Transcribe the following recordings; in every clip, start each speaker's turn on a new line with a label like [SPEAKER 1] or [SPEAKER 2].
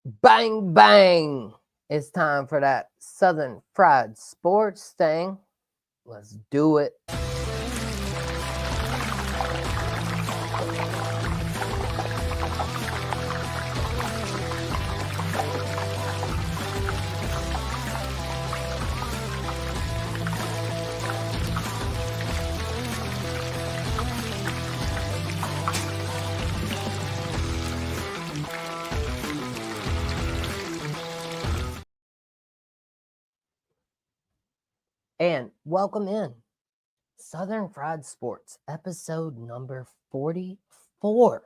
[SPEAKER 1] Bang, bang. It's time for that Southern Fried Sports thing. Let's do it. And welcome in Southern Fried Sports, episode number 44.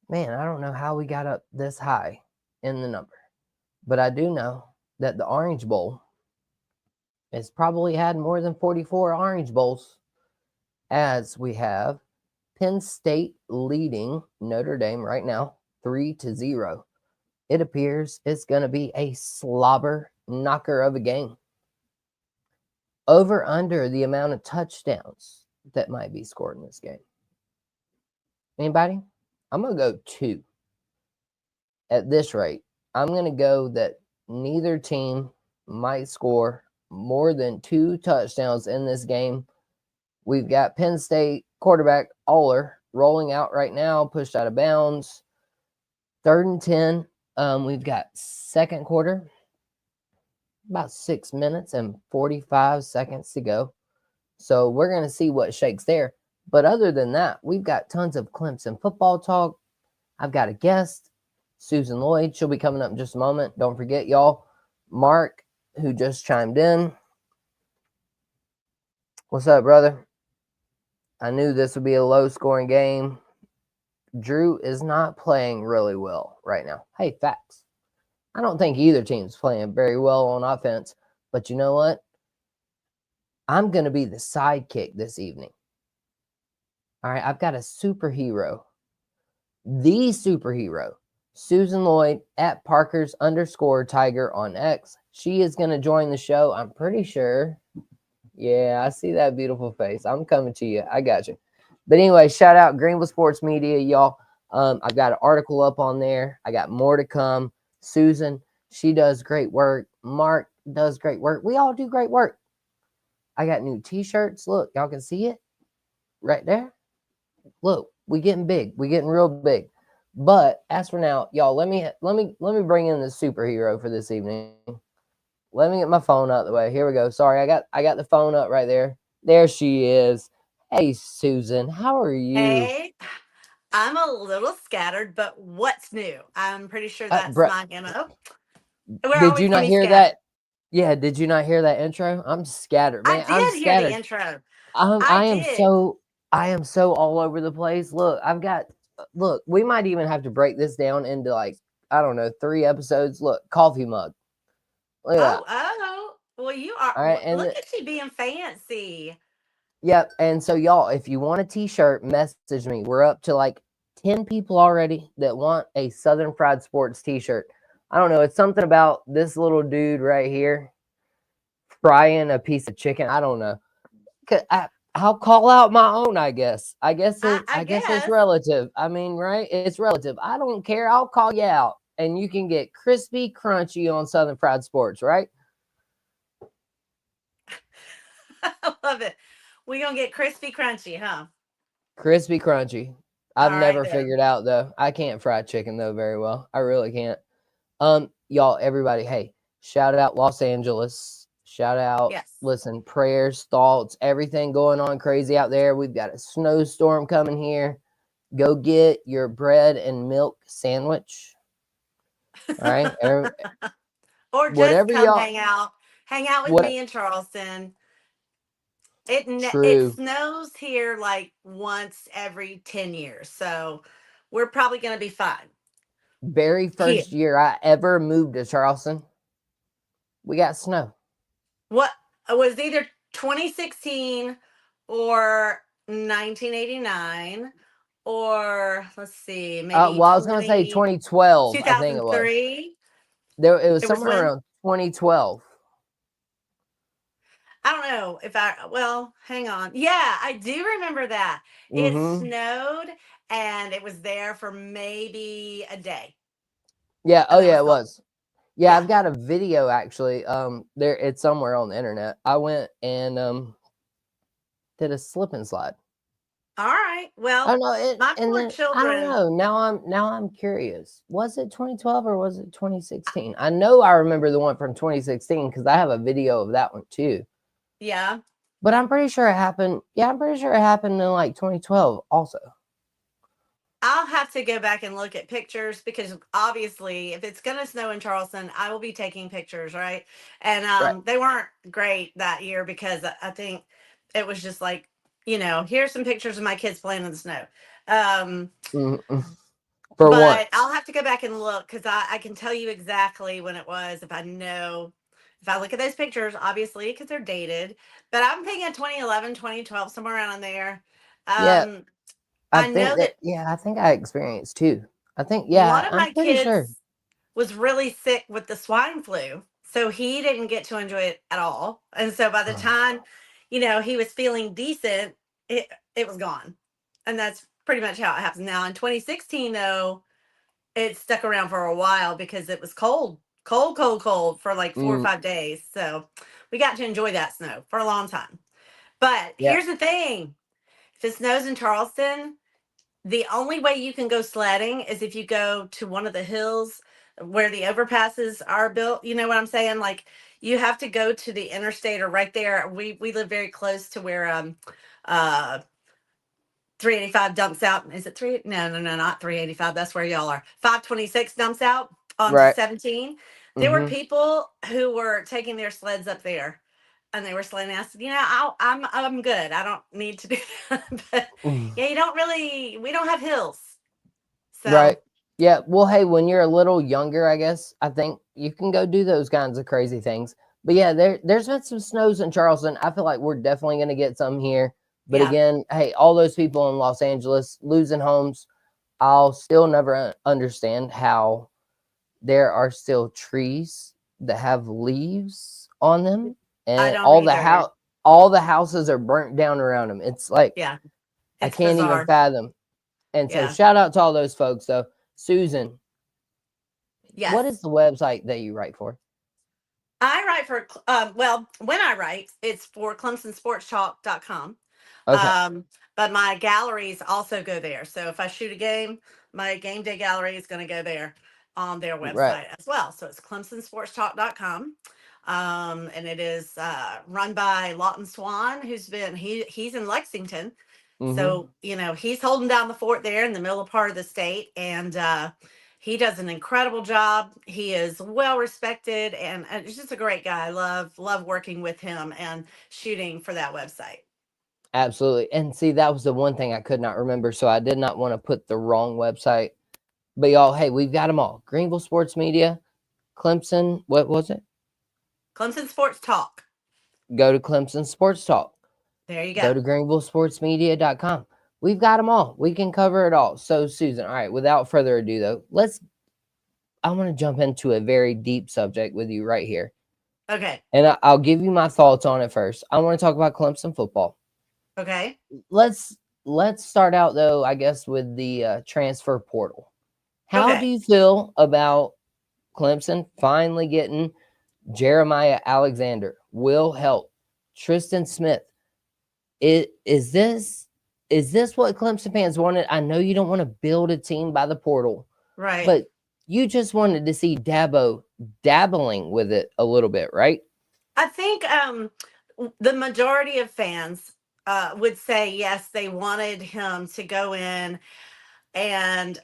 [SPEAKER 1] Man, I don't know how we got up this high in the number, but I do know that the Orange Bowl has probably had more than 44 Orange Bowls, as we have Penn State leading Notre Dame right now 3-0. It appears it's going to be a slobber knocker of a game. Over under the amount of touchdowns that might be scored in this game. Anybody? I'm going to go 2. At this rate, I'm going to go that neither team might score more than 2 touchdowns in this game. We've got Penn State quarterback Aller rolling out right now, pushed out of bounds. 3rd and 10. We've got second quarter. About 6 minutes and 45 seconds to go. So we're going to see what shakes there. But other than that, we've got tons of Clemson football talk. I've got a guest, Susan Lloyd. She'll be coming up in just a moment. Don't forget, y'all, Mark, who just chimed in. What's up, brother? I knew this would be a low-scoring game. Drew is not playing really well right now. Hey, facts. I don't think either team's playing very well on offense, but you know what? I'm going to be the sidekick this evening. All right, I've got a superhero. The superhero, Susan Lloyd at Parkers_Tiger on X. She is going to join the show, I'm pretty sure. Yeah, I see that beautiful face. I'm coming to you. I got you. But anyway, shout out Greenville Sports Media, y'all. I've got an article up on there. I got more to come. Susan, she does great work. Mark does great work. We all do great work. I got new t-shirts. Look, y'all can see it right there. Look, we getting big. We getting real big. But as for now, y'all, let me bring in the superhero for this evening. Let me get my phone out of the way. Here we go. Sorry, I got the phone up right there. There she is. Hey, Susan, how are you?
[SPEAKER 2] Hey, I'm a little scattered, but what's new? I'm pretty sure that's my MO. We're
[SPEAKER 1] Did you
[SPEAKER 2] always
[SPEAKER 1] not
[SPEAKER 2] going to be
[SPEAKER 1] hear
[SPEAKER 2] scattered.
[SPEAKER 1] that? Yeah, did you not hear that intro? I'm scattered,
[SPEAKER 2] I
[SPEAKER 1] man. I'm
[SPEAKER 2] did hear the
[SPEAKER 1] scattered.
[SPEAKER 2] intro.
[SPEAKER 1] I
[SPEAKER 2] I
[SPEAKER 1] am
[SPEAKER 2] did.
[SPEAKER 1] so all over the place. Look, we might even have to break this down into like, I don't know, 3 episodes. Look, coffee mug. Look at that.
[SPEAKER 2] Oh. Well, you are.
[SPEAKER 1] All right, and
[SPEAKER 2] Look at you being fancy.
[SPEAKER 1] yep. And so y'all, if you want a t-shirt, message me. We're up to like 10 people already that want a Southern Fried Sports t-shirt. I don't know. It's something about this little dude right here frying a piece of chicken. I don't know. I'll call out my own, I guess. I guess
[SPEAKER 2] I
[SPEAKER 1] it's
[SPEAKER 2] guess.
[SPEAKER 1] relative. I mean, right? It's relative. I don't care. I'll call you out. And you can get crispy, crunchy on Southern Fried Sports, right?
[SPEAKER 2] I love it. We gonna get crispy, crunchy, huh?
[SPEAKER 1] Crispy, crunchy.
[SPEAKER 2] All
[SPEAKER 1] I've
[SPEAKER 2] right
[SPEAKER 1] never
[SPEAKER 2] then.
[SPEAKER 1] figured out though. I can't fry chicken though very well. I really can't. Y'all, everybody, hey, shout out Los Angeles. Shout out,
[SPEAKER 2] Yes.
[SPEAKER 1] listen, prayers, thoughts, everything going on crazy out there. We've got a snowstorm coming here. Go get your bread and milk sandwich. All right.
[SPEAKER 2] Or just
[SPEAKER 1] Whatever
[SPEAKER 2] come
[SPEAKER 1] y'all,
[SPEAKER 2] hang out with
[SPEAKER 1] what
[SPEAKER 2] me in Charleston. It
[SPEAKER 1] true.
[SPEAKER 2] snows here like once every 10 years. So we're probably going to be fine
[SPEAKER 1] Very
[SPEAKER 2] here.
[SPEAKER 1] first year I ever moved to Charleston, we got snow.
[SPEAKER 2] What it was either 2016 or 1989 or let's see, maybe
[SPEAKER 1] Well, I was gonna say 2012, I think it was.
[SPEAKER 2] 2003.
[SPEAKER 1] It was
[SPEAKER 2] There was
[SPEAKER 1] somewhere
[SPEAKER 2] when
[SPEAKER 1] around 2012.
[SPEAKER 2] I don't know if well, hang on. Yeah, I do remember that. It
[SPEAKER 1] Mm-hmm.
[SPEAKER 2] snowed and it was there for maybe a day.
[SPEAKER 1] Yeah. Oh
[SPEAKER 2] and that
[SPEAKER 1] yeah,
[SPEAKER 2] was
[SPEAKER 1] it
[SPEAKER 2] cool.
[SPEAKER 1] was. Yeah,
[SPEAKER 2] Yeah.
[SPEAKER 1] I've got a video actually. There it's somewhere on the internet. I went and did a slip and slide.
[SPEAKER 2] All right.
[SPEAKER 1] I
[SPEAKER 2] Well,
[SPEAKER 1] don't know it,
[SPEAKER 2] my
[SPEAKER 1] and
[SPEAKER 2] poor
[SPEAKER 1] then I don't
[SPEAKER 2] children.
[SPEAKER 1] know. Now I'm curious. Was it 2012 or was it 2016? I know I remember the one from 2016 because I have a video of that one too.
[SPEAKER 2] Yeah.
[SPEAKER 1] But I'm pretty sure it happened. Yeah, I'm pretty sure it happened in like 2012 also.
[SPEAKER 2] I'll have to go back and look at pictures because obviously, if it's going to snow in Charleston, I will be taking pictures, right? And
[SPEAKER 1] Right.
[SPEAKER 2] they weren't great that year because I think it was just like, here's some pictures of my kids playing in the snow. Um,
[SPEAKER 1] Mm-mm. For
[SPEAKER 2] but
[SPEAKER 1] once.
[SPEAKER 2] I'll have to go back and look because I can tell you exactly when it was if I know. If I look at those pictures, obviously, because they're dated, but I'm thinking 2011, 2012, somewhere around in there.
[SPEAKER 1] Yeah,
[SPEAKER 2] Um,
[SPEAKER 1] I
[SPEAKER 2] I
[SPEAKER 1] think
[SPEAKER 2] know
[SPEAKER 1] that.
[SPEAKER 2] that
[SPEAKER 1] Yeah, I think I experienced too. I think.
[SPEAKER 2] one
[SPEAKER 1] Yeah,
[SPEAKER 2] of
[SPEAKER 1] I'm
[SPEAKER 2] my
[SPEAKER 1] pretty sure.
[SPEAKER 2] kids was really sick with the swine flu. So he didn't get to enjoy it at all. And so by the time, he was feeling decent, it was gone. And that's pretty much how it happens. Now in 2016 though, it stuck around for a while because it was cold, cold, cold, cold for like 4 or 5 days. So we got to enjoy that snow for a long time. But
[SPEAKER 1] Yeah.
[SPEAKER 2] here's the thing. If it snows in Charleston, the only way you can go sledding is if you go to one of the hills where the overpasses are built. You know what I'm saying? Like you have to go to the interstate or right there. We live very close to where uh 385 dumps out. Is it three? No, no, no, not 385. That's where y'all are. 526 dumps out onto
[SPEAKER 1] Right.
[SPEAKER 2] 17. There were
[SPEAKER 1] Mm-hmm.
[SPEAKER 2] people who were taking their sleds up there and they were sledding. I said, I'm good. I don't need to do that. But yeah, we don't have hills.
[SPEAKER 1] Right.
[SPEAKER 2] So
[SPEAKER 1] Yeah. Well, hey, when you're a little younger, I guess I think you can go do those kinds of crazy things. But yeah, there's been some snows in Charleston. I feel like we're definitely gonna get some here. But
[SPEAKER 2] yeah,
[SPEAKER 1] again, hey, all those people in Los Angeles losing homes, I'll still never understand how there are still trees that have leaves on them,
[SPEAKER 2] I
[SPEAKER 1] and
[SPEAKER 2] don't either.
[SPEAKER 1] all the houses are burnt down around them. It's like
[SPEAKER 2] Yeah,
[SPEAKER 1] I
[SPEAKER 2] it's
[SPEAKER 1] can't even
[SPEAKER 2] bizarre.
[SPEAKER 1] fathom. And so
[SPEAKER 2] Yeah.
[SPEAKER 1] shout out to all those folks though. Susan, what is
[SPEAKER 2] Yes.
[SPEAKER 1] the website that you write for?
[SPEAKER 2] I write for, well, when I write, it's for ClemsonSportsTalk.com.
[SPEAKER 1] Okay.
[SPEAKER 2] But my galleries also go there. So if I shoot a game, my game day gallery is going to go there on their
[SPEAKER 1] Right.
[SPEAKER 2] website as well. So it's ClemsonSportsTalk.com. And it is run by Lawton Swan, he's in Lexington.
[SPEAKER 1] Mm-hmm.
[SPEAKER 2] So, he's holding down the fort there in the middle part of the state. And he does an incredible job. He is well respected and he's just a great guy. I love working with him and shooting for that website.
[SPEAKER 1] Absolutely. And see, that was the one thing I could not remember. So I did not want to put the wrong website. But y'all, hey, we've got them all. Greenville Sports Media, Clemson, what was it?
[SPEAKER 2] Clemson Sports Talk.
[SPEAKER 1] Go to Clemson Sports Talk.
[SPEAKER 2] There you
[SPEAKER 1] Go
[SPEAKER 2] go.
[SPEAKER 1] to greenvillesportsmedia.com. We've got them all. We can cover it all. So, Susan, all right, without further ado, though, I want to jump into a very deep subject with you right here.
[SPEAKER 2] Okay.
[SPEAKER 1] And I'll give you my thoughts on it first. I want to talk about Clemson football.
[SPEAKER 2] Okay.
[SPEAKER 1] Let's start out, though, I guess, with the transfer portal. How do
[SPEAKER 2] Okay.
[SPEAKER 1] you feel about Clemson finally getting Jeremiah Alexander, Will Help, Tristan Smith? Is this what Clemson fans wanted? I know you don't want to build a team by the portal,
[SPEAKER 2] Right.
[SPEAKER 1] but you just wanted to see Dabo dabbling with it a little bit, right?
[SPEAKER 2] I think the majority of fans would say yes, they wanted him to go in, and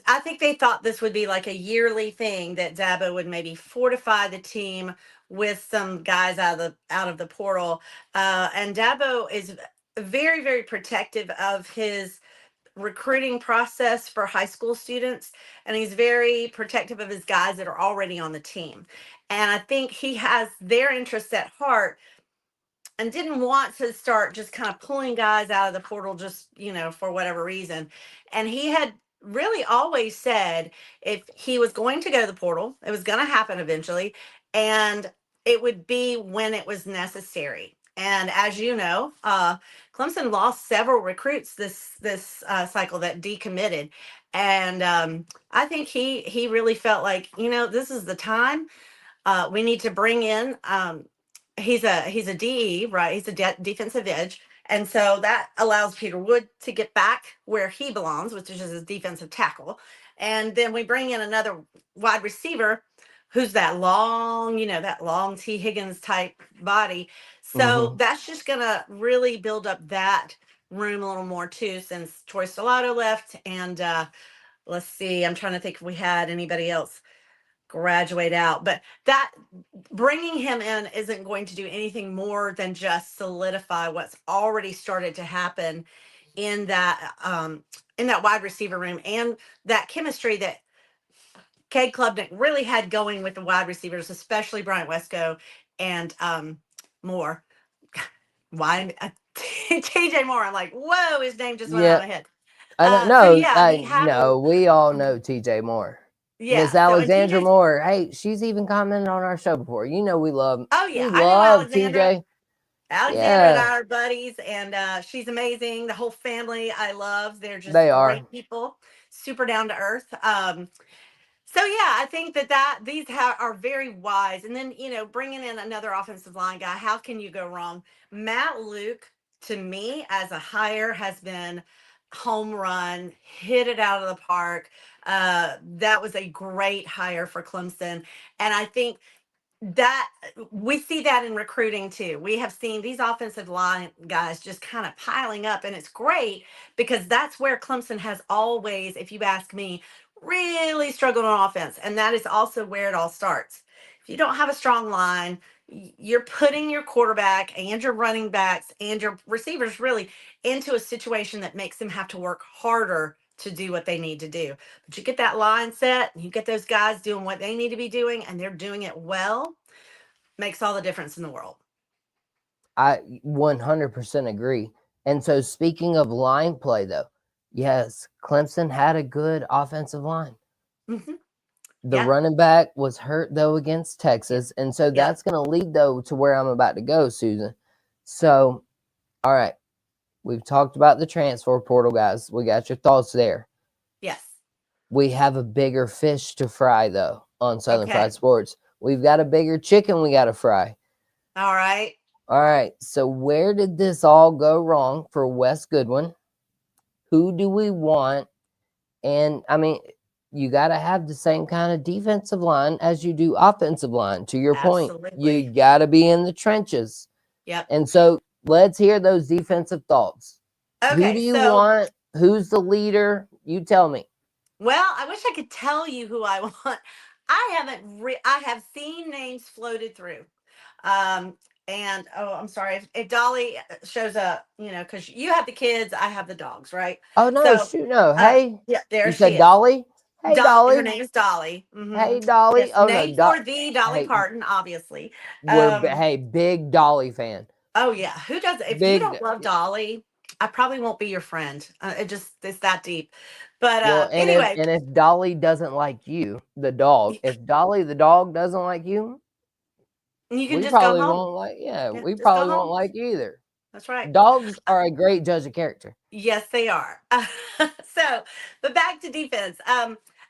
[SPEAKER 2] I think they thought this would be like a yearly thing that Dabo would maybe fortify the team with some guys out of the portal. And Dabo is very, very protective of his recruiting process for high school students, and he's very protective of his guys that are already on the team. And I think he has their interests at heart and didn't want to start just kind of pulling guys out of the portal just, for whatever reason. And he had really always said if he was going to go to the portal, it was going to happen eventually, and it would be when it was necessary. And as you know, Clemson lost several recruits this cycle that decommitted, and I think he really felt like, this is the time. We need to bring in. He's a DE, right? He's a defensive edge, and so that allows Peter Wood to get back where he belongs, which is his defensive tackle. And then we bring in another wide receiver, who's that long T Higgins type body. So
[SPEAKER 1] Hmm.
[SPEAKER 2] that's just gonna really build up that room a little more too, since Troy Stellato left, and let's see, I'm trying to think if we had anybody else graduate out, but that bringing him in isn't going to do anything more than just solidify what's already started to happen in that wide receiver room, and that chemistry that Cade Klubnik really had going with the wide receivers, especially Bryant Wesco and Moore. Why TJ Moore? I'm like, whoa, his name just went out
[SPEAKER 1] Yeah,
[SPEAKER 2] of my head.
[SPEAKER 1] I know.
[SPEAKER 2] So
[SPEAKER 1] No,
[SPEAKER 2] yeah,
[SPEAKER 1] I
[SPEAKER 2] he had a
[SPEAKER 1] no. We all know T.J. Moore, Miss
[SPEAKER 2] yeah. So and
[SPEAKER 1] Alexandra
[SPEAKER 2] TJ's
[SPEAKER 1] Moore. Hey, she's even commented on our show before. You know
[SPEAKER 2] oh
[SPEAKER 1] we
[SPEAKER 2] yeah, I know
[SPEAKER 1] love
[SPEAKER 2] Alexandra.
[SPEAKER 1] T.J.
[SPEAKER 2] Alexandra and
[SPEAKER 1] Yeah,
[SPEAKER 2] I are buddies, and she's amazing. The whole family I love. They're just
[SPEAKER 1] they are.
[SPEAKER 2] great people, super down to earth. So yeah, I think that these are very wise. And then bringing in another offensive line guy, how can you go wrong? Matt Luke, to me, as a hire, has been home run, hit it out of the park. That was a great hire for Clemson, and I think that we see that in recruiting too. We have seen these offensive line guys just kind of piling up, and it's great because that's where Clemson has always, if you ask me, really struggled on offense. And that is also where it all starts. If you don't have a strong line, you're putting your quarterback and your running backs and your receivers really into a situation that makes them have to work harder to do what they need to do. But you get that line set, you get those guys doing what they need to be doing, and they're doing it well, makes all the difference in the world.
[SPEAKER 1] I 100% agree. And so, speaking of line play, though, yes, Clemson had a good offensive line.
[SPEAKER 2] Hmm.
[SPEAKER 1] The
[SPEAKER 2] Yep.
[SPEAKER 1] running back was hurt though against
[SPEAKER 2] Yep.
[SPEAKER 1] Texas, and so
[SPEAKER 2] Yep.
[SPEAKER 1] that's going to lead though to where I'm about to go, Susan. So, all right, we've talked about the transfer portal, guys. We got your thoughts there.
[SPEAKER 2] Yes.
[SPEAKER 1] We have a bigger fish to fry though on Southern Fried
[SPEAKER 2] Okay.
[SPEAKER 1] Sports. We've got a bigger chicken we got to fry.
[SPEAKER 2] All right.
[SPEAKER 1] All right, so where did this all go wrong for Wes Goodwin? Who do we want? And I mean, you got to have the same kind of defensive line as you do offensive line. To your point, you
[SPEAKER 2] Absolutely.
[SPEAKER 1] got to be in the trenches.
[SPEAKER 2] Yep.
[SPEAKER 1] And so let's hear those defensive thoughts. Who do
[SPEAKER 2] Okay.
[SPEAKER 1] you
[SPEAKER 2] So,
[SPEAKER 1] want? Who's the leader? You tell me.
[SPEAKER 2] well, I wish I could tell you who I want. I have seen names floated through. Um, and oh, I'm sorry if Dolly shows up, because you have the kids, I have the dogs, right?
[SPEAKER 1] Oh, no,
[SPEAKER 2] So,
[SPEAKER 1] shoot, no. Hey,
[SPEAKER 2] yeah, there
[SPEAKER 1] you
[SPEAKER 2] she
[SPEAKER 1] said
[SPEAKER 2] is.
[SPEAKER 1] Dolly? Hey,
[SPEAKER 2] Her
[SPEAKER 1] Dolly.
[SPEAKER 2] name is Dolly.
[SPEAKER 1] Hey, Dolly.
[SPEAKER 2] Yes,
[SPEAKER 1] Oh, no,
[SPEAKER 2] named for the Dolly
[SPEAKER 1] hey,
[SPEAKER 2] Parton, obviously.
[SPEAKER 1] we're,
[SPEAKER 2] Um,
[SPEAKER 1] hey, big Dolly fan.
[SPEAKER 2] oh yeah, who does? If you
[SPEAKER 1] Big,
[SPEAKER 2] don't love Dolly, I probably won't be your friend. It's that deep. But
[SPEAKER 1] well,
[SPEAKER 2] anyway,
[SPEAKER 1] and if Dolly doesn't like you, the dog, if Dolly the dog doesn't like you,
[SPEAKER 2] you can
[SPEAKER 1] we
[SPEAKER 2] just go
[SPEAKER 1] probably
[SPEAKER 2] home.
[SPEAKER 1] won't like, yeah,
[SPEAKER 2] Yeah,
[SPEAKER 1] we
[SPEAKER 2] just go
[SPEAKER 1] probably won't
[SPEAKER 2] home.
[SPEAKER 1] like you either.
[SPEAKER 2] That's right.
[SPEAKER 1] Dogs are a great judge of character.
[SPEAKER 2] Yes, they are. So, but back to defense.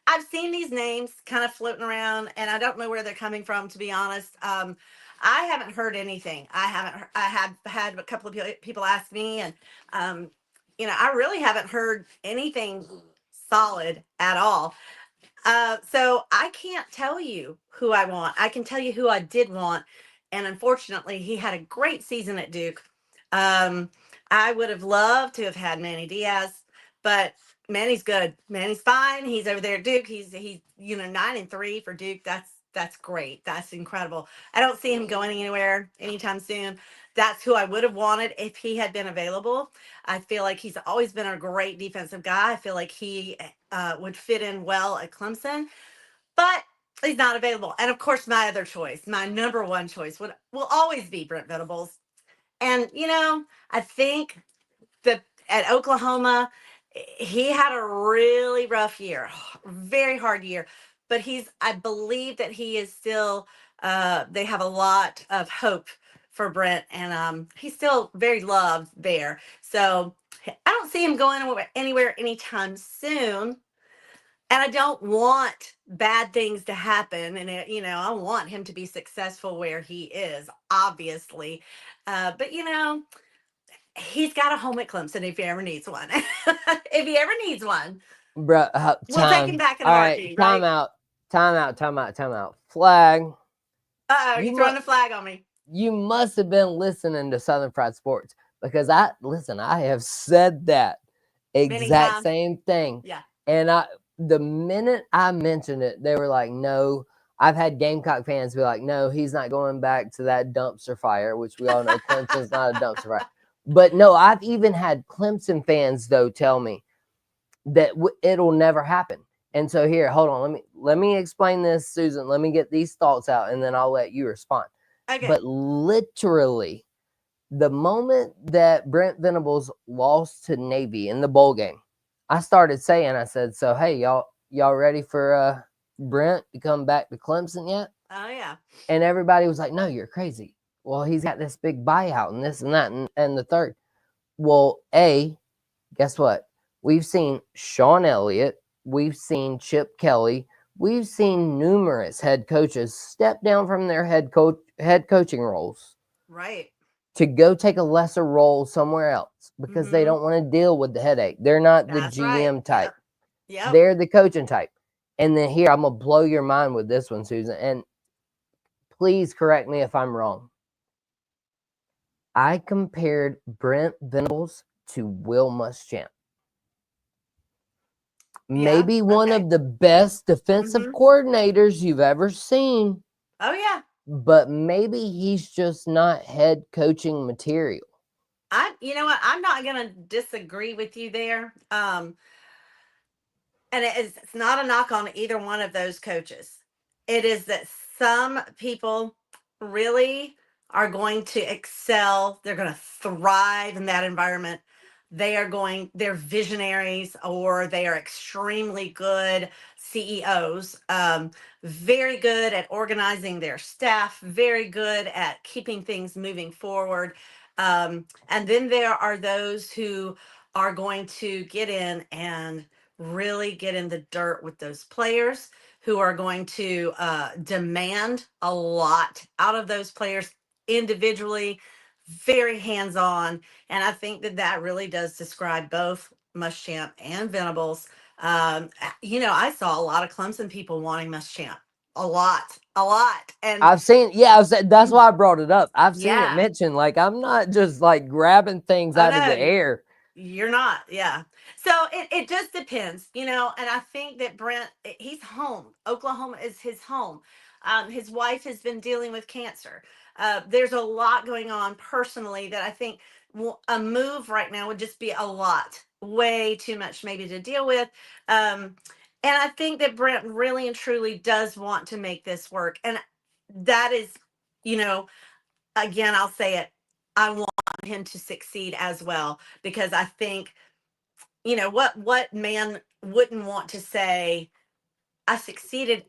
[SPEAKER 2] I've seen these names kind of floating around, and I don't know where they're coming from, to be honest. I haven't heard anything. I have had a couple of people ask me, and I really haven't heard anything solid at all. So I can't tell you who I want. I can tell you who I did want, and unfortunately, he had a great season at Duke. Um, I would have loved to have had Manny Diaz, but Manny's good. Manny's fine. He's over there at Duke. He's 9-3 for Duke. That's great. That's incredible. I don't see him going anywhere anytime soon. That's who I would have wanted if he had been available. I feel like he's always been a great defensive guy. I feel like he would fit in well at Clemson, but he's not available. And of course, my other choice, my number one choice, will always be Brent Venables. And I think that at Oklahoma, he had a really rough year, very hard year. But I believe that he is still. They have a lot of hope for Brent, and he's still very loved there. So I don't see him going anywhere anytime soon. And I don't want bad things to happen. And, I want him to be successful where he is, obviously. But, he's got a home at Clemson if he ever needs one. If he ever needs one,
[SPEAKER 1] Bro,
[SPEAKER 2] we'll take him
[SPEAKER 1] time.
[SPEAKER 2] back in a
[SPEAKER 1] All right,
[SPEAKER 2] heartbeat,
[SPEAKER 1] time
[SPEAKER 2] right?
[SPEAKER 1] out. Time out. Time out. Time out. Flag.
[SPEAKER 2] Uh-oh,
[SPEAKER 1] You
[SPEAKER 2] you throwing
[SPEAKER 1] must.
[SPEAKER 2] a flag on me.
[SPEAKER 1] You must have been listening to Southern Fried Sports because I have said that
[SPEAKER 2] Many
[SPEAKER 1] exact
[SPEAKER 2] times.
[SPEAKER 1] same thing.
[SPEAKER 2] Yeah.
[SPEAKER 1] And the minute I mentioned it, they were like, no. I've had Gamecock fans be like, no, he's not going back to that dumpster fire, which we all know Clemson's not a dumpster fire. But no, I've even had Clemson fans though tell me that it'll never happen. And so here, hold on, let me explain this, Susan. Let me get these thoughts out, and then I'll let you respond.
[SPEAKER 2] Okay.
[SPEAKER 1] But literally, the moment that Brent Venables lost to Navy in the bowl game, I started saying, I said, so hey, y'all ready for Brent to come back to Clemson yet?
[SPEAKER 2] Oh, yeah.
[SPEAKER 1] And everybody was like, no, you're crazy. Well, he's got this big buyout and this and that and the third. Well, guess what? We've seen Sean Elliott, we've seen Chip Kelly, we've seen numerous head coaches step down from their head coaching roles
[SPEAKER 2] Right.
[SPEAKER 1] to go take a lesser role somewhere else because they
[SPEAKER 2] Mm-hmm.
[SPEAKER 1] don't want to deal with the headache. They're not the
[SPEAKER 2] That's right.
[SPEAKER 1] GM type.
[SPEAKER 2] Yep.
[SPEAKER 1] They're the coaching type. And then here, I'm going to blow your mind with this one, Susan. And please correct me if I'm wrong. I compared Brent Venables to Will Muschamp. Maybe one
[SPEAKER 2] okay.
[SPEAKER 1] of the best defensive coordinators you've ever seen.
[SPEAKER 2] Oh, yeah.
[SPEAKER 1] But maybe he's just not head coaching material.
[SPEAKER 2] You know what? I'm not going to disagree with you there. And it's not a knock on either one of those coaches. It is that some people really are going to excel. They're going to thrive in that environment. They're visionaries, or they are extremely good CEOs, very good at organizing their staff, very good at keeping things moving forward. And then there are those who are going to get in and really get in the dirt with those players, who are going to demand a lot out of those players individually, very hands on. And I think that really does describe both Muschamp and Venables. I saw a lot of Clemson people wanting Muschamp. A lot. And
[SPEAKER 1] I've seen, that's why I brought it up. I've seen it
[SPEAKER 2] yeah.
[SPEAKER 1] mentioned. Like, I'm not just like grabbing things
[SPEAKER 2] Oh,
[SPEAKER 1] out of the
[SPEAKER 2] no.
[SPEAKER 1] air.
[SPEAKER 2] You're not, yeah. So it just depends, and I think that Brent, he's home. Oklahoma is his home. His wife has been dealing with cancer. There's a lot going on personally that I think a move right now would just be a lot, way too much maybe to deal with. And I think that Brent really and truly does want to make this work. And that is, you know, again, I'll say it. I want him to succeed as well, because I think, what man wouldn't want to say, I succeeded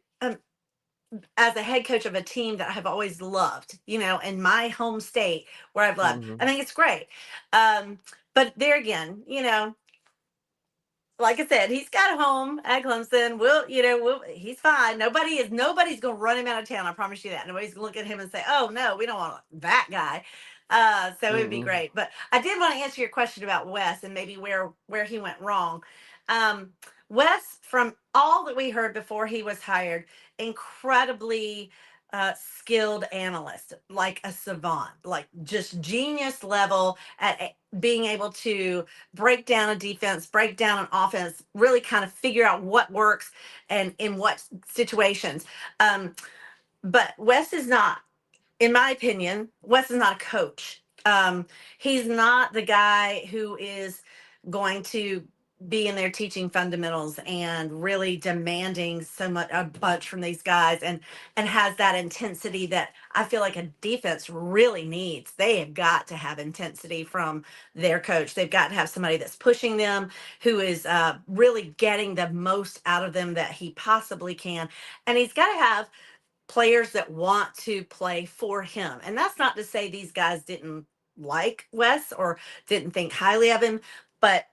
[SPEAKER 2] as a head coach of a team that I've always loved, in my home state where I've loved. I
[SPEAKER 1] Mm-hmm.
[SPEAKER 2] think it's great. But there again, like I said, he's got a home at Clemson. He's fine. Nobody's going to run him out of town. I promise you that. Nobody's going to look at him and say, "Oh no, we don't want that guy." So it would be
[SPEAKER 1] Mm-mm.
[SPEAKER 2] great. But I did want to answer your question about Wes and maybe where he went wrong. Um, Wes, from all that we heard before he was hired, incredibly skilled analyst, like a savant, like just genius level at being able to break down a defense, break down an offense, really kind of figure out what works and in what situations. But Wes is not, in my opinion, Wes is not a coach. He's not the guy who is going to be in there teaching fundamentals and really demanding a bunch from these guys, and has that intensity that I feel like a defense really needs. They have got to have intensity from their coach. They've got to have somebody that's pushing them, who is really getting the most out of them that he possibly can. And he's got to have players that want to play for him. And that's not to say these guys didn't like Wes or didn't think highly of him, but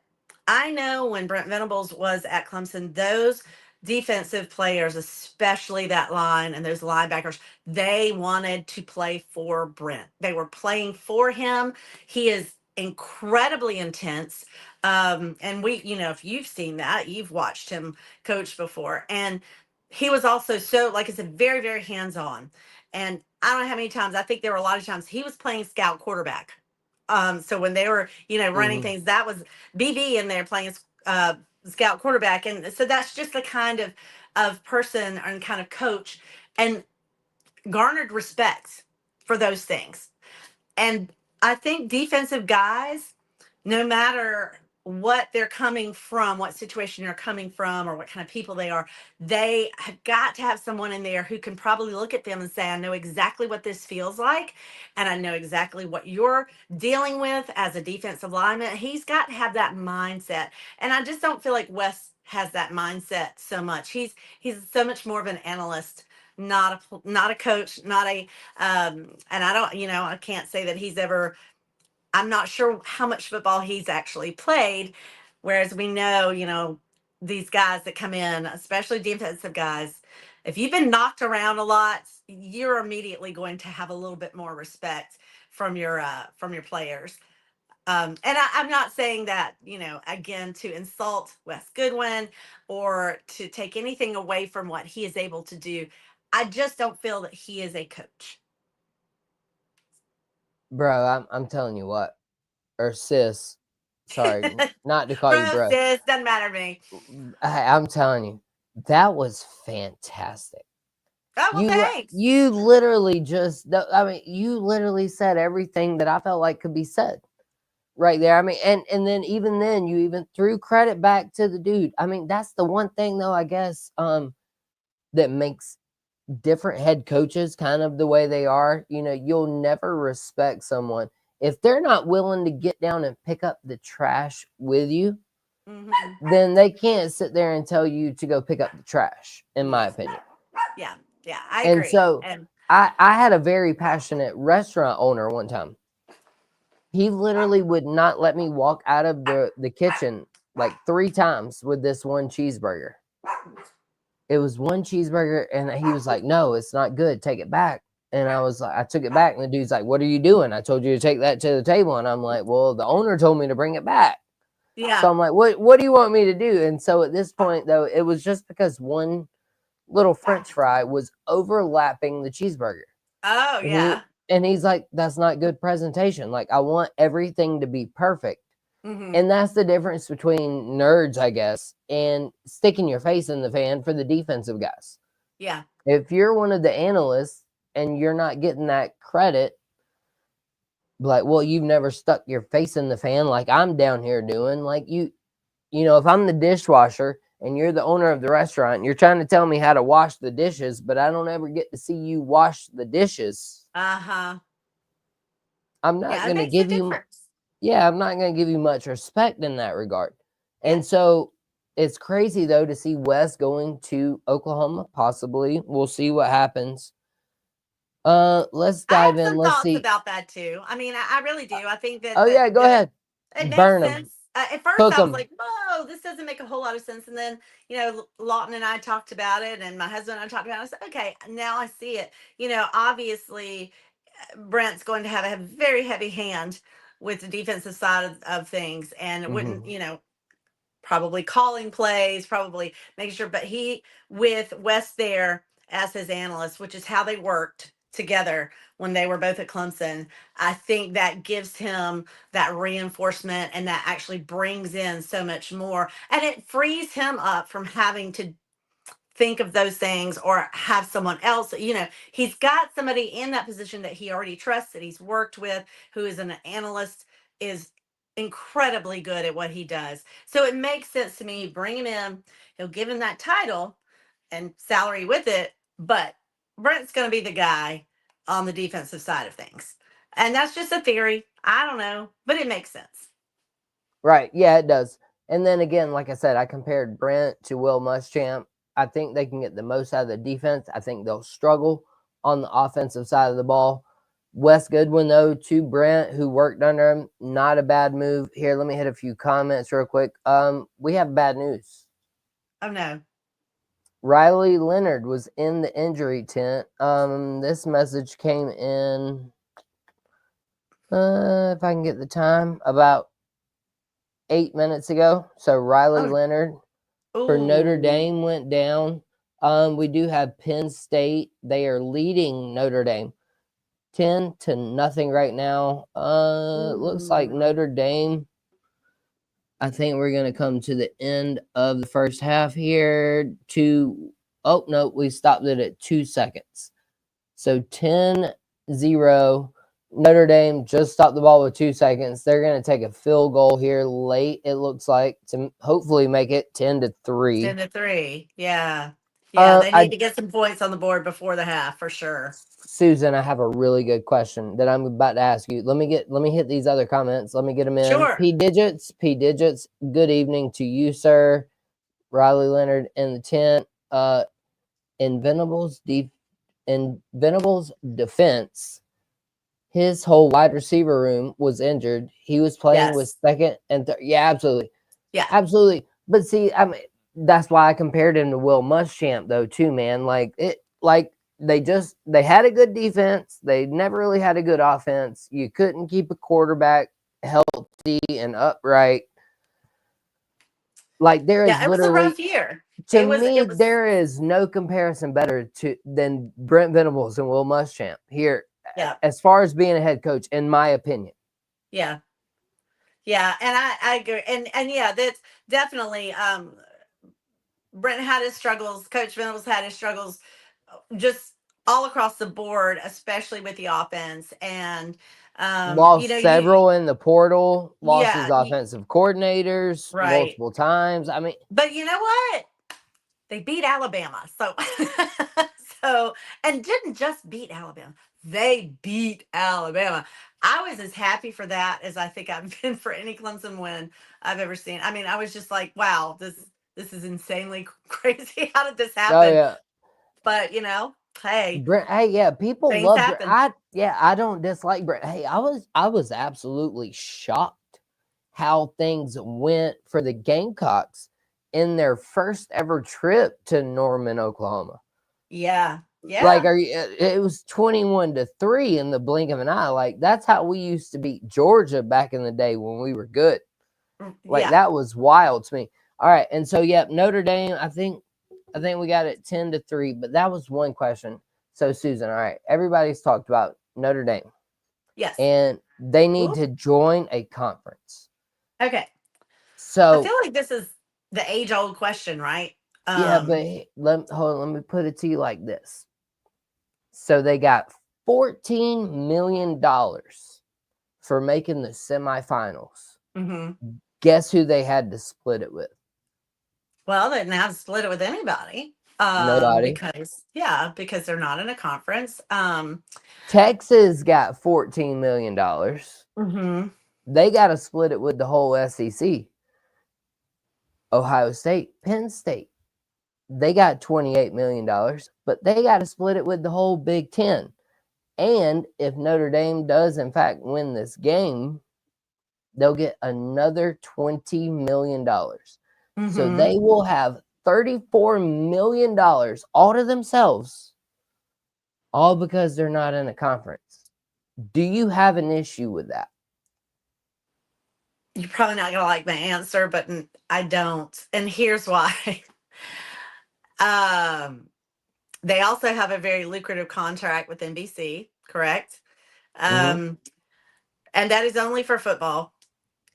[SPEAKER 2] I know when Brent Venables was at Clemson, those defensive players, especially that line and those linebackers, they wanted to play for Brent. They were playing for him. He is incredibly intense. And we, if you've seen that, you've watched him coach before. And he was also so, like I said, very, very hands on. And I don't know how many times, I think there were a lot of times he was playing scout quarterback. So when they were, running
[SPEAKER 1] Mm-hmm.
[SPEAKER 2] things, that was BB in there playing scout quarterback. And so that's just the kind of person and kind of coach, and garnered respect for those things. And I think defensive guys, no matter what they're coming from, what situation they're coming from, or what kind of people they are, they have got to have someone in there who can probably look at them and say, I know exactly what this feels like. And I know exactly what you're dealing with as a defensive lineman. He's got to have that mindset. And I just don't feel like Wes has that mindset so much. He's so much more of an analyst, not a coach, not a and I don't, I can't say that he's ever, I'm not sure how much football he's actually played. Whereas we know, these guys that come in, especially defensive guys, if you've been knocked around a lot, you're immediately going to have a little bit more respect from your players. And I'm not saying that, again, to insult Wes Goodwin or to take anything away from what he is able to do. I just don't feel that he is a coach.
[SPEAKER 1] Bro, I'm telling you what, or sis. Sorry, not to call you
[SPEAKER 2] Bro,
[SPEAKER 1] bro.
[SPEAKER 2] sis, doesn't matter to me.
[SPEAKER 1] I'm telling you, that was fantastic.
[SPEAKER 2] Oh, well, thanks.
[SPEAKER 1] You literally you literally said everything that I felt like could be said right there. I mean, and then even then, you even threw credit back to the dude. I mean, that's the one thing though, I guess, that makes different head coaches kind of the way they are. You'll never respect someone if they're not willing to get down and pick up the trash with you.
[SPEAKER 2] Mm-hmm.
[SPEAKER 1] Then they can't sit there and tell you to go pick up the trash, in my opinion.
[SPEAKER 2] Yeah, I
[SPEAKER 1] And
[SPEAKER 2] agree.
[SPEAKER 1] so
[SPEAKER 2] And
[SPEAKER 1] I had a very passionate restaurant owner one time. He literally would not let me walk out of the kitchen like 3 times with this one cheeseburger. It was one cheeseburger, and he was like, "No, it's not good. Take it back." And I was like, I took it back, and the dude's like, "What are you doing? I told you to take that to the table." And I'm like, "Well, the owner told me to bring it back." So
[SPEAKER 2] yeah.
[SPEAKER 1] I'm like, "What do you want me to do?" And so at this point, though, it was just because one little French fry was overlapping the cheeseburger.
[SPEAKER 2] Oh,
[SPEAKER 1] And he
[SPEAKER 2] yeah.
[SPEAKER 1] and he's like, "That's not good presentation. Like, I want everything to be perfect."
[SPEAKER 2] Mm-hmm.
[SPEAKER 1] And that's the difference between nerds, I guess, and sticking your face in the fan for the defensive guys.
[SPEAKER 2] Yeah.
[SPEAKER 1] If you're one of the analysts and you're not getting that credit, like, well, you've never stuck your face in the fan like I'm down here doing. Like if I'm the dishwasher and you're the owner of the restaurant, and you're trying to tell me how to wash the dishes, but I don't ever get to see you wash the dishes.
[SPEAKER 2] Uh-huh.
[SPEAKER 1] I'm not
[SPEAKER 2] Yeah, it
[SPEAKER 1] going to
[SPEAKER 2] makes a
[SPEAKER 1] give you
[SPEAKER 2] difference.
[SPEAKER 1] Yeah, I'm not going to give you much respect in that regard.
[SPEAKER 2] Yeah.
[SPEAKER 1] And so it's crazy though to see Wes going to Oklahoma, possibly. We'll see what happens. Let's
[SPEAKER 2] I
[SPEAKER 1] dive
[SPEAKER 2] have
[SPEAKER 1] in.
[SPEAKER 2] some
[SPEAKER 1] Let's
[SPEAKER 2] thoughts
[SPEAKER 1] see.
[SPEAKER 2] about that too. I mean, I really do. I think that
[SPEAKER 1] Oh yeah, go ahead.
[SPEAKER 2] it makes
[SPEAKER 1] Burn them.
[SPEAKER 2] sense. At first,
[SPEAKER 1] Cook
[SPEAKER 2] I was
[SPEAKER 1] them.
[SPEAKER 2] like, "Whoa, this doesn't make a whole lot of sense." And then, Lawton and I talked about it, and my husband and I talked about it. I said, "Okay, now I see it." Obviously, Brent's going to have a very heavy hand with the defensive side of things, and it wouldn't,
[SPEAKER 1] Hmm.
[SPEAKER 2] probably calling plays, probably making sure. But he, with Wes there as his analyst, which is how they worked together when they were both at Clemson, I think that gives him that reinforcement, and that actually brings in so much more. And it frees him up from having to think of those things or have someone else. He's got somebody in that position that he already trusts, that he's worked with, who is an analyst, is incredibly good at what he does. So it makes sense to me. Bring him in, he'll give him that title and salary with it, but Brent's going to be the guy on the defensive side of things. And that's just a theory. I don't know, but it makes sense.
[SPEAKER 1] Right. Yeah, it does. And then again, like I said, I compared Brent to Will Muschamp. I think they can get the most out of the defense. I think they'll struggle on the offensive side of the ball. Wes Goodwin, though, to Brent, who worked under him, not a bad move. Here, let me hit a few comments real quick. We have bad news.
[SPEAKER 2] Oh, no.
[SPEAKER 1] Riley Leonard was in the injury tent. This message came in, if I can get the time, about 8 minutes ago. So Riley Leonard for Notre Dame went down. We do have Penn State. They are leading Notre Dame 10-0 right now. Looks like Notre Dame. I think we're going to come to the end of the first half here. Oh, no, we stopped it at 2 seconds. So 10-0. Notre Dame just stopped the ball with 2 seconds. They're going to take a field goal here late, it looks like, to hopefully make it 10-3.
[SPEAKER 2] 10-3. Yeah. Yeah, they need to get some points on the board before the half for sure.
[SPEAKER 1] Susan, I have a really good question that I'm about to ask you. Let me hit these other comments. Let me get them in.
[SPEAKER 2] Sure.
[SPEAKER 1] P Digits. Good evening to you, sir. Riley Leonard in the tent. In Venables' defense, his whole wide receiver room was injured. He was playing with second and third. Yeah, absolutely.
[SPEAKER 2] Yeah,
[SPEAKER 1] absolutely. But see, I mean, that's why I compared him to Will Muschamp, though, too, man. They had a good defense. They never really had a good offense. You couldn't keep a quarterback healthy and upright. Like, there is literally,
[SPEAKER 2] it was a rough year.
[SPEAKER 1] To me, there is no comparison better than Brent Venables and Will Muschamp here.
[SPEAKER 2] Yeah.
[SPEAKER 1] As far as being a head coach, in my opinion.
[SPEAKER 2] Yeah. Yeah, and I agree. And yeah, that's definitely Brent had his struggles. Coach Venables had his struggles just all across the board, especially with the offense. And
[SPEAKER 1] lost several in the portal, lost his offensive coordinators multiple times. I mean,
[SPEAKER 2] but you know what? They beat Alabama. So and didn't just beat Alabama. They beat Alabama. I was as happy for that as I think I've been for any Clemson win I've ever seen. I mean, I was just like, wow, this is insanely crazy. How did this happen?
[SPEAKER 1] Oh, yeah.
[SPEAKER 2] But you know, hey,
[SPEAKER 1] Brent, hey, yeah, people love Brent. I don't dislike Brent. Hey, I was absolutely shocked how things went for the Gamecocks in their first ever trip to Norman, Oklahoma.
[SPEAKER 2] Yeah. Yeah.
[SPEAKER 1] Like, it was 21-3 in the blink of an eye. Like, that's how we used to beat Georgia back in the day when we were good. Like, that was wild to me. All right, and so Notre Dame, I think we got it 10-3, but that was one question. So Susan, all right, everybody's talked about Notre Dame.
[SPEAKER 2] Yes.
[SPEAKER 1] And they need to join a conference.
[SPEAKER 2] Okay.
[SPEAKER 1] So
[SPEAKER 2] I feel like this is the age-old question, right?
[SPEAKER 1] Yeah, but let me put it to you like this. So they got $14 million for making the semifinals.
[SPEAKER 2] Mm-hmm.
[SPEAKER 1] Guess who they had to split it with?
[SPEAKER 2] Well, they didn't have to split it with anybody.
[SPEAKER 1] Nobody.
[SPEAKER 2] Because they're not in a conference.
[SPEAKER 1] Texas got $14 million.
[SPEAKER 2] Mm-hmm.
[SPEAKER 1] They got to split it with the whole SEC. Ohio State, Penn State, they got $28 million, but they got to split it with the whole Big Ten. And if Notre Dame does, in fact, win this game, they'll get another $20 million. Mm-hmm. So they will have $34 million all to themselves, all because they're not in a conference. Do you have an issue with that?
[SPEAKER 2] You're probably not going to like my answer, but I don't. And here's why. They also have a very lucrative contract with NBC, correct? And that is only for football.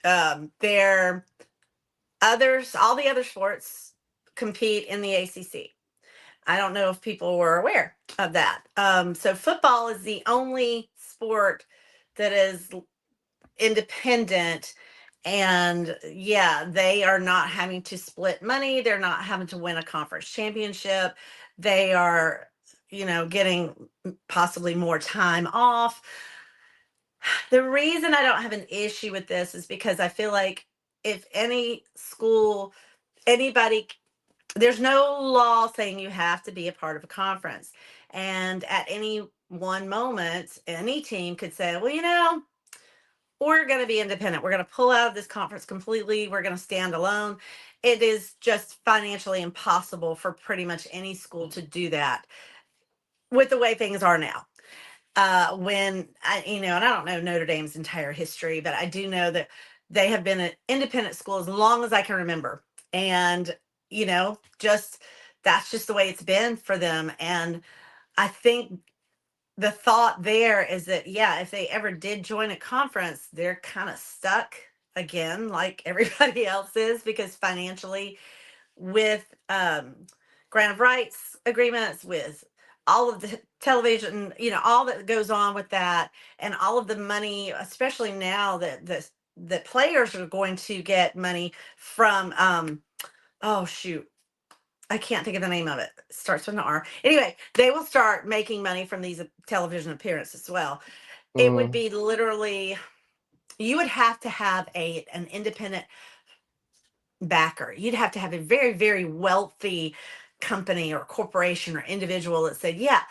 [SPEAKER 2] All the other sports compete in the ACC. I don't know if people were aware of that. So football is the only sport that is independent. And they are not having to split money. They're not having to win a conference championship. They are, getting possibly more time off. The reason I don't have an issue with this is because I feel like if any school, anybody, there's no law saying you have to be a part of a conference. And at any one moment, any team could say, well, we're going to be independent. We're going to pull out of this conference completely. We're going to stand alone. It is just financially impossible for pretty much any school to do that with the way things are now. When I, and I don't know Notre Dame's entire history, but I do know that they have been an independent school as long as I can remember. And, just that's just the way it's been for them. And I think the thought there is that, yeah, if they ever did join a conference, they're kind of stuck again, like everybody else is, because financially, with grant of rights agreements, with all of the television, all that goes on with that, and all of the money, especially now that the players are going to get money from, oh shoot, I can't think of the name of it. It starts with an R. Anyway, they will start making money from these television appearances as well. It would be literally, you would have to have an independent backer. You'd have to have a very, very wealthy company or corporation or individual that said, yeah,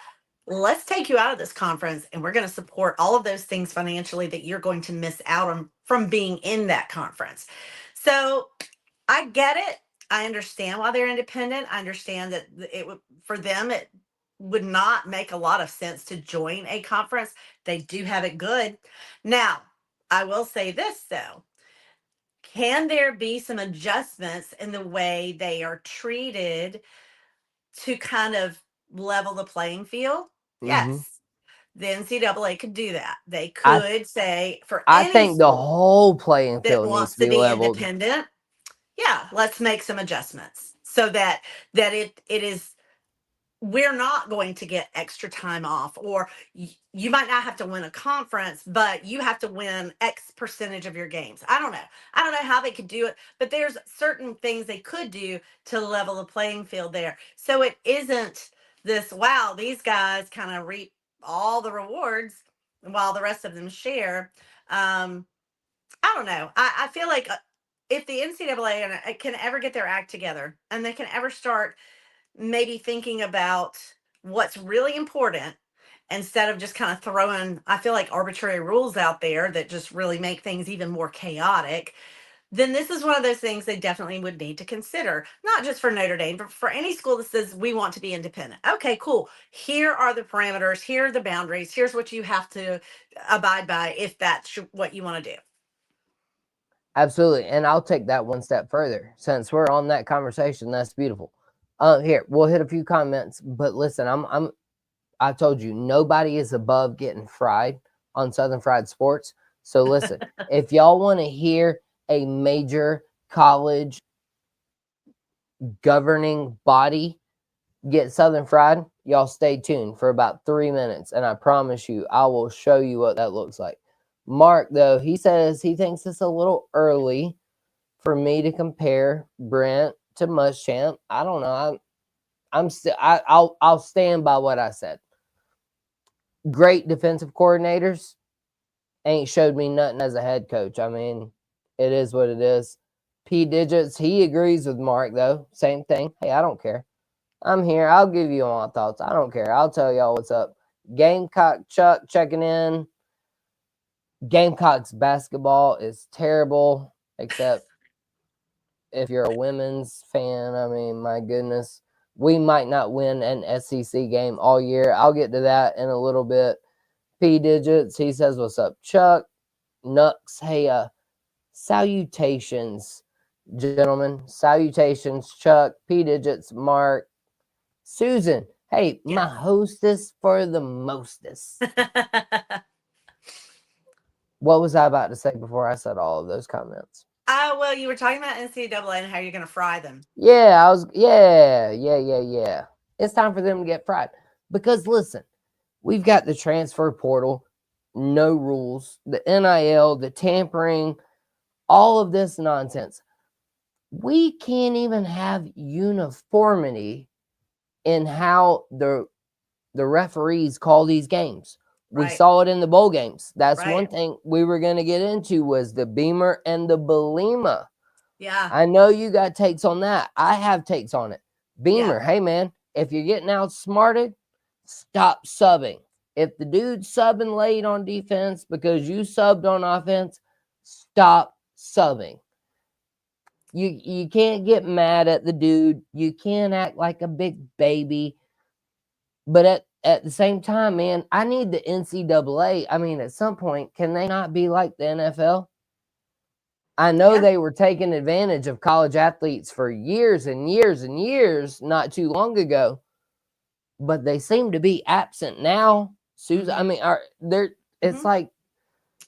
[SPEAKER 2] let's take you out of this conference and we're going to support all of those things financially that you're going to miss out on from being in that conference. So I get it. I understand why they're independent. I understand that it would, for them, it would not make a lot of sense to join a conference. They do have it good. Now, I will say this though. Can there be some adjustments in the way they are treated to kind of level the playing field? Yes. The NCAA could do that. They
[SPEAKER 1] I
[SPEAKER 2] could say for
[SPEAKER 1] I
[SPEAKER 2] any
[SPEAKER 1] think the
[SPEAKER 2] school
[SPEAKER 1] whole playing
[SPEAKER 2] that
[SPEAKER 1] field needs
[SPEAKER 2] wants
[SPEAKER 1] to
[SPEAKER 2] to
[SPEAKER 1] be
[SPEAKER 2] be
[SPEAKER 1] leveled.
[SPEAKER 2] independent, yeah, let's make some adjustments so that it is, we're not going to get extra time off, or you might not have to win a conference, but you have to win X percentage of your games. I don't know how they could do it, but there's certain things they could do to level the playing field there. So it isn't this, wow, these guys kind of reap all the rewards while the rest of them share. I don't know. I feel like if the NCAA can ever get their act together and they can ever start maybe thinking about what's really important instead of just kind of throwing, I feel like, arbitrary rules out there that just really make things even more chaotic, then this is one of those things they definitely would need to consider, not just for Notre Dame, but for any school that says we want to be independent. Okay, cool. Here are the parameters. Here are the boundaries. Here's what you have to abide by if that's what you want to do.
[SPEAKER 1] Absolutely. And I'll take that one step further. Since we're on that conversation, that's beautiful. Here, we'll hit a few comments, but listen, I told you nobody is above getting fried on Southern Fried Sports. So listen, if y'all want to hear a major college governing body get Southern Fried, y'all stay tuned for about 3 minutes, and I promise you, I will show you what that looks like. Mark, though, he says he thinks it's a little early for me to compare Brent to Muschamp. I don't know. I'll stand by what I said. Great defensive coordinators ain't showed me nothing as a head coach. I mean, it is what it is. P Digits, he agrees with Mark, though. Same thing. Hey, I don't care. I'm here. I'll give you my thoughts. I don't care. I'll tell y'all what's up. Gamecock Chuck checking in. Gamecocks basketball is terrible, except if you're a women's fan. I mean, my goodness. We might not win an SEC game all year. I'll get to that in a little bit. P Digits, he says, what's up, Chuck? Nux, hey, salutations, gentlemen. Salutations, Chuck, P Digits, Mark, Susan. Hey,
[SPEAKER 2] Yes.
[SPEAKER 1] my hostess for the mostest. What was I about to say before I said all of those comments?
[SPEAKER 2] Well, you were talking about NCAA and how you're going to fry them.
[SPEAKER 1] Yeah, yeah. It's time for them to get fried. Because listen, we've got the transfer portal, no rules, the NIL, the tampering, all of this nonsense. We can't even have uniformity in how the referees call these games. We
[SPEAKER 2] Right.
[SPEAKER 1] saw it in the bowl games. That's
[SPEAKER 2] Right.
[SPEAKER 1] one thing we were going to get into was the Beamer and the Bielema.
[SPEAKER 2] Yeah.
[SPEAKER 1] I know you got takes on that. I have takes on it. Beamer,
[SPEAKER 2] Yeah.
[SPEAKER 1] hey man, if you're getting outsmarted, stop subbing. If the dude's subbing late on defense because you subbed on offense, stop subbing. You can't get mad at the dude. You can't act like a big baby. But at the same time, man, I need the NCAA. I mean, at some point, can they not be like the NFL? I know
[SPEAKER 2] Yeah.
[SPEAKER 1] they were taking advantage of college athletes for years and years and years, not too long ago, but they seem to be absent now. Susan, I mean, it's like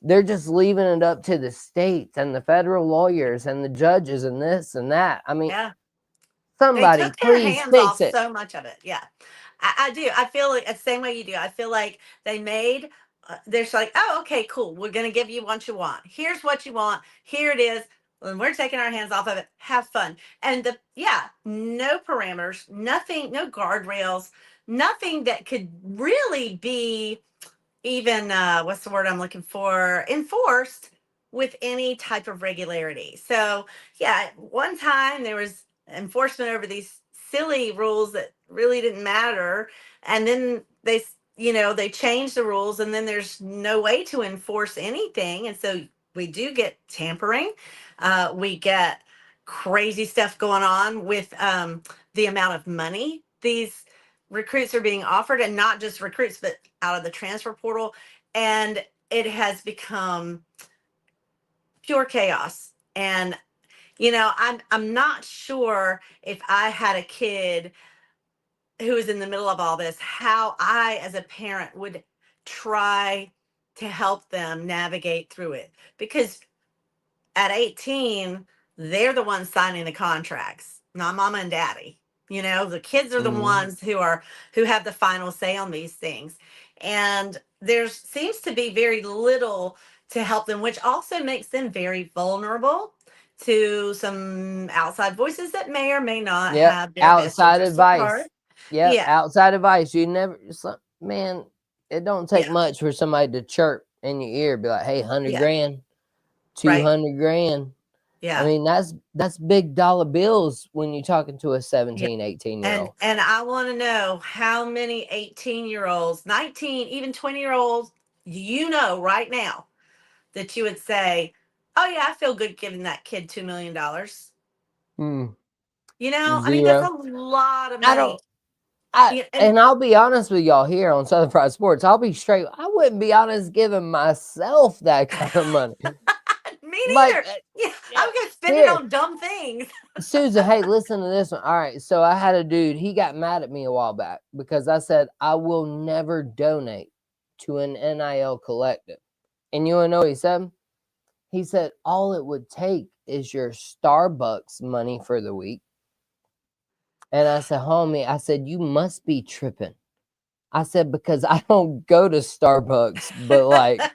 [SPEAKER 1] they're just leaving it up to the states and the federal lawyers and the judges and this and that. I mean,
[SPEAKER 2] Yeah. They
[SPEAKER 1] somebody
[SPEAKER 2] took their
[SPEAKER 1] please
[SPEAKER 2] hands
[SPEAKER 1] fix
[SPEAKER 2] off
[SPEAKER 1] it.
[SPEAKER 2] so much of it. Yeah. I do. I feel like the same way you do. I feel like they made, they're just like, oh, okay, cool. We're going to give you what you want. Here's what you want. Here it is. And we're taking our hands off of it. Have fun. And no parameters, nothing, no guardrails, nothing that could really be even what's the word I'm looking for, enforced with any type of regularity. So yeah, one time there was enforcement over these silly rules that really didn't matter, and then they changed the rules, and then there's no way to enforce anything, and so we do get tampering. We get crazy stuff going on with the amount of money these recruits are being offered, and not just recruits, but out of the transfer portal. And it has become pure chaos. And I'm not sure if I had a kid who was in the middle of all this, how I as a parent would try to help them navigate through it. Because at 18, they're the ones signing the contracts, not mama and daddy. The kids are the ones who have the final say on these things. And there seems to be very little to help them, which also makes them very vulnerable to some outside voices that may or may not have their best
[SPEAKER 1] Outside
[SPEAKER 2] interests at
[SPEAKER 1] advice.
[SPEAKER 2] heart.
[SPEAKER 1] Yep,
[SPEAKER 2] Yeah.
[SPEAKER 1] outside advice. You never, man, it don't take
[SPEAKER 2] Yeah.
[SPEAKER 1] much for somebody to chirp in your ear, be like, hey, 100
[SPEAKER 2] Yeah.
[SPEAKER 1] grand,
[SPEAKER 2] Right.
[SPEAKER 1] 200 grand.
[SPEAKER 2] Yeah.
[SPEAKER 1] I mean, that's big dollar bills when you're talking to a
[SPEAKER 2] Yeah.
[SPEAKER 1] 17, 18-year-old.
[SPEAKER 2] And I want to know how many 18-year-olds, 19, even 20-year-olds, right now that you would say, "Oh yeah, I feel good giving that kid $2 million." I mean, that's a
[SPEAKER 1] Zero.
[SPEAKER 2] lot of
[SPEAKER 1] I don't.
[SPEAKER 2] money. Yeah, and
[SPEAKER 1] And I'll be honest with y'all here on Southern Fried Sports. I'll be straight. I wouldn't be honest giving myself that kind of money.
[SPEAKER 2] me
[SPEAKER 1] Like,
[SPEAKER 2] neither. Yeah,
[SPEAKER 1] yeah,
[SPEAKER 2] I'm gonna spend it
[SPEAKER 1] here,
[SPEAKER 2] on dumb things.
[SPEAKER 1] Susan. Hey, listen to this one. All right, so I had a dude. He got mad at me a while back because I said I will never donate to an NIL collective. And you wanna know what he said? He said all it would take is your Starbucks money for the week. And I said, homie, I said, you must be tripping. I said, because I don't go to Starbucks, but like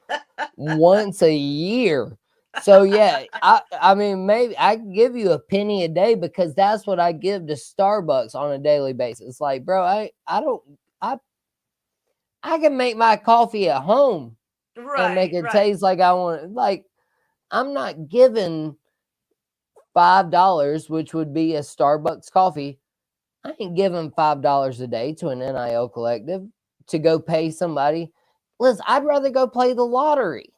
[SPEAKER 1] once a year. So yeah, I mean, maybe I can give you a penny a day because that's what I give to Starbucks on a daily basis. Like, bro, I can make my coffee at home and make
[SPEAKER 2] Right,
[SPEAKER 1] it
[SPEAKER 2] right,
[SPEAKER 1] taste like I want it. Like, I'm not giving $5, which would be a Starbucks coffee. I ain't giving $5 a day to an NIL collective to go pay somebody. Listen, I'd rather go play the lottery.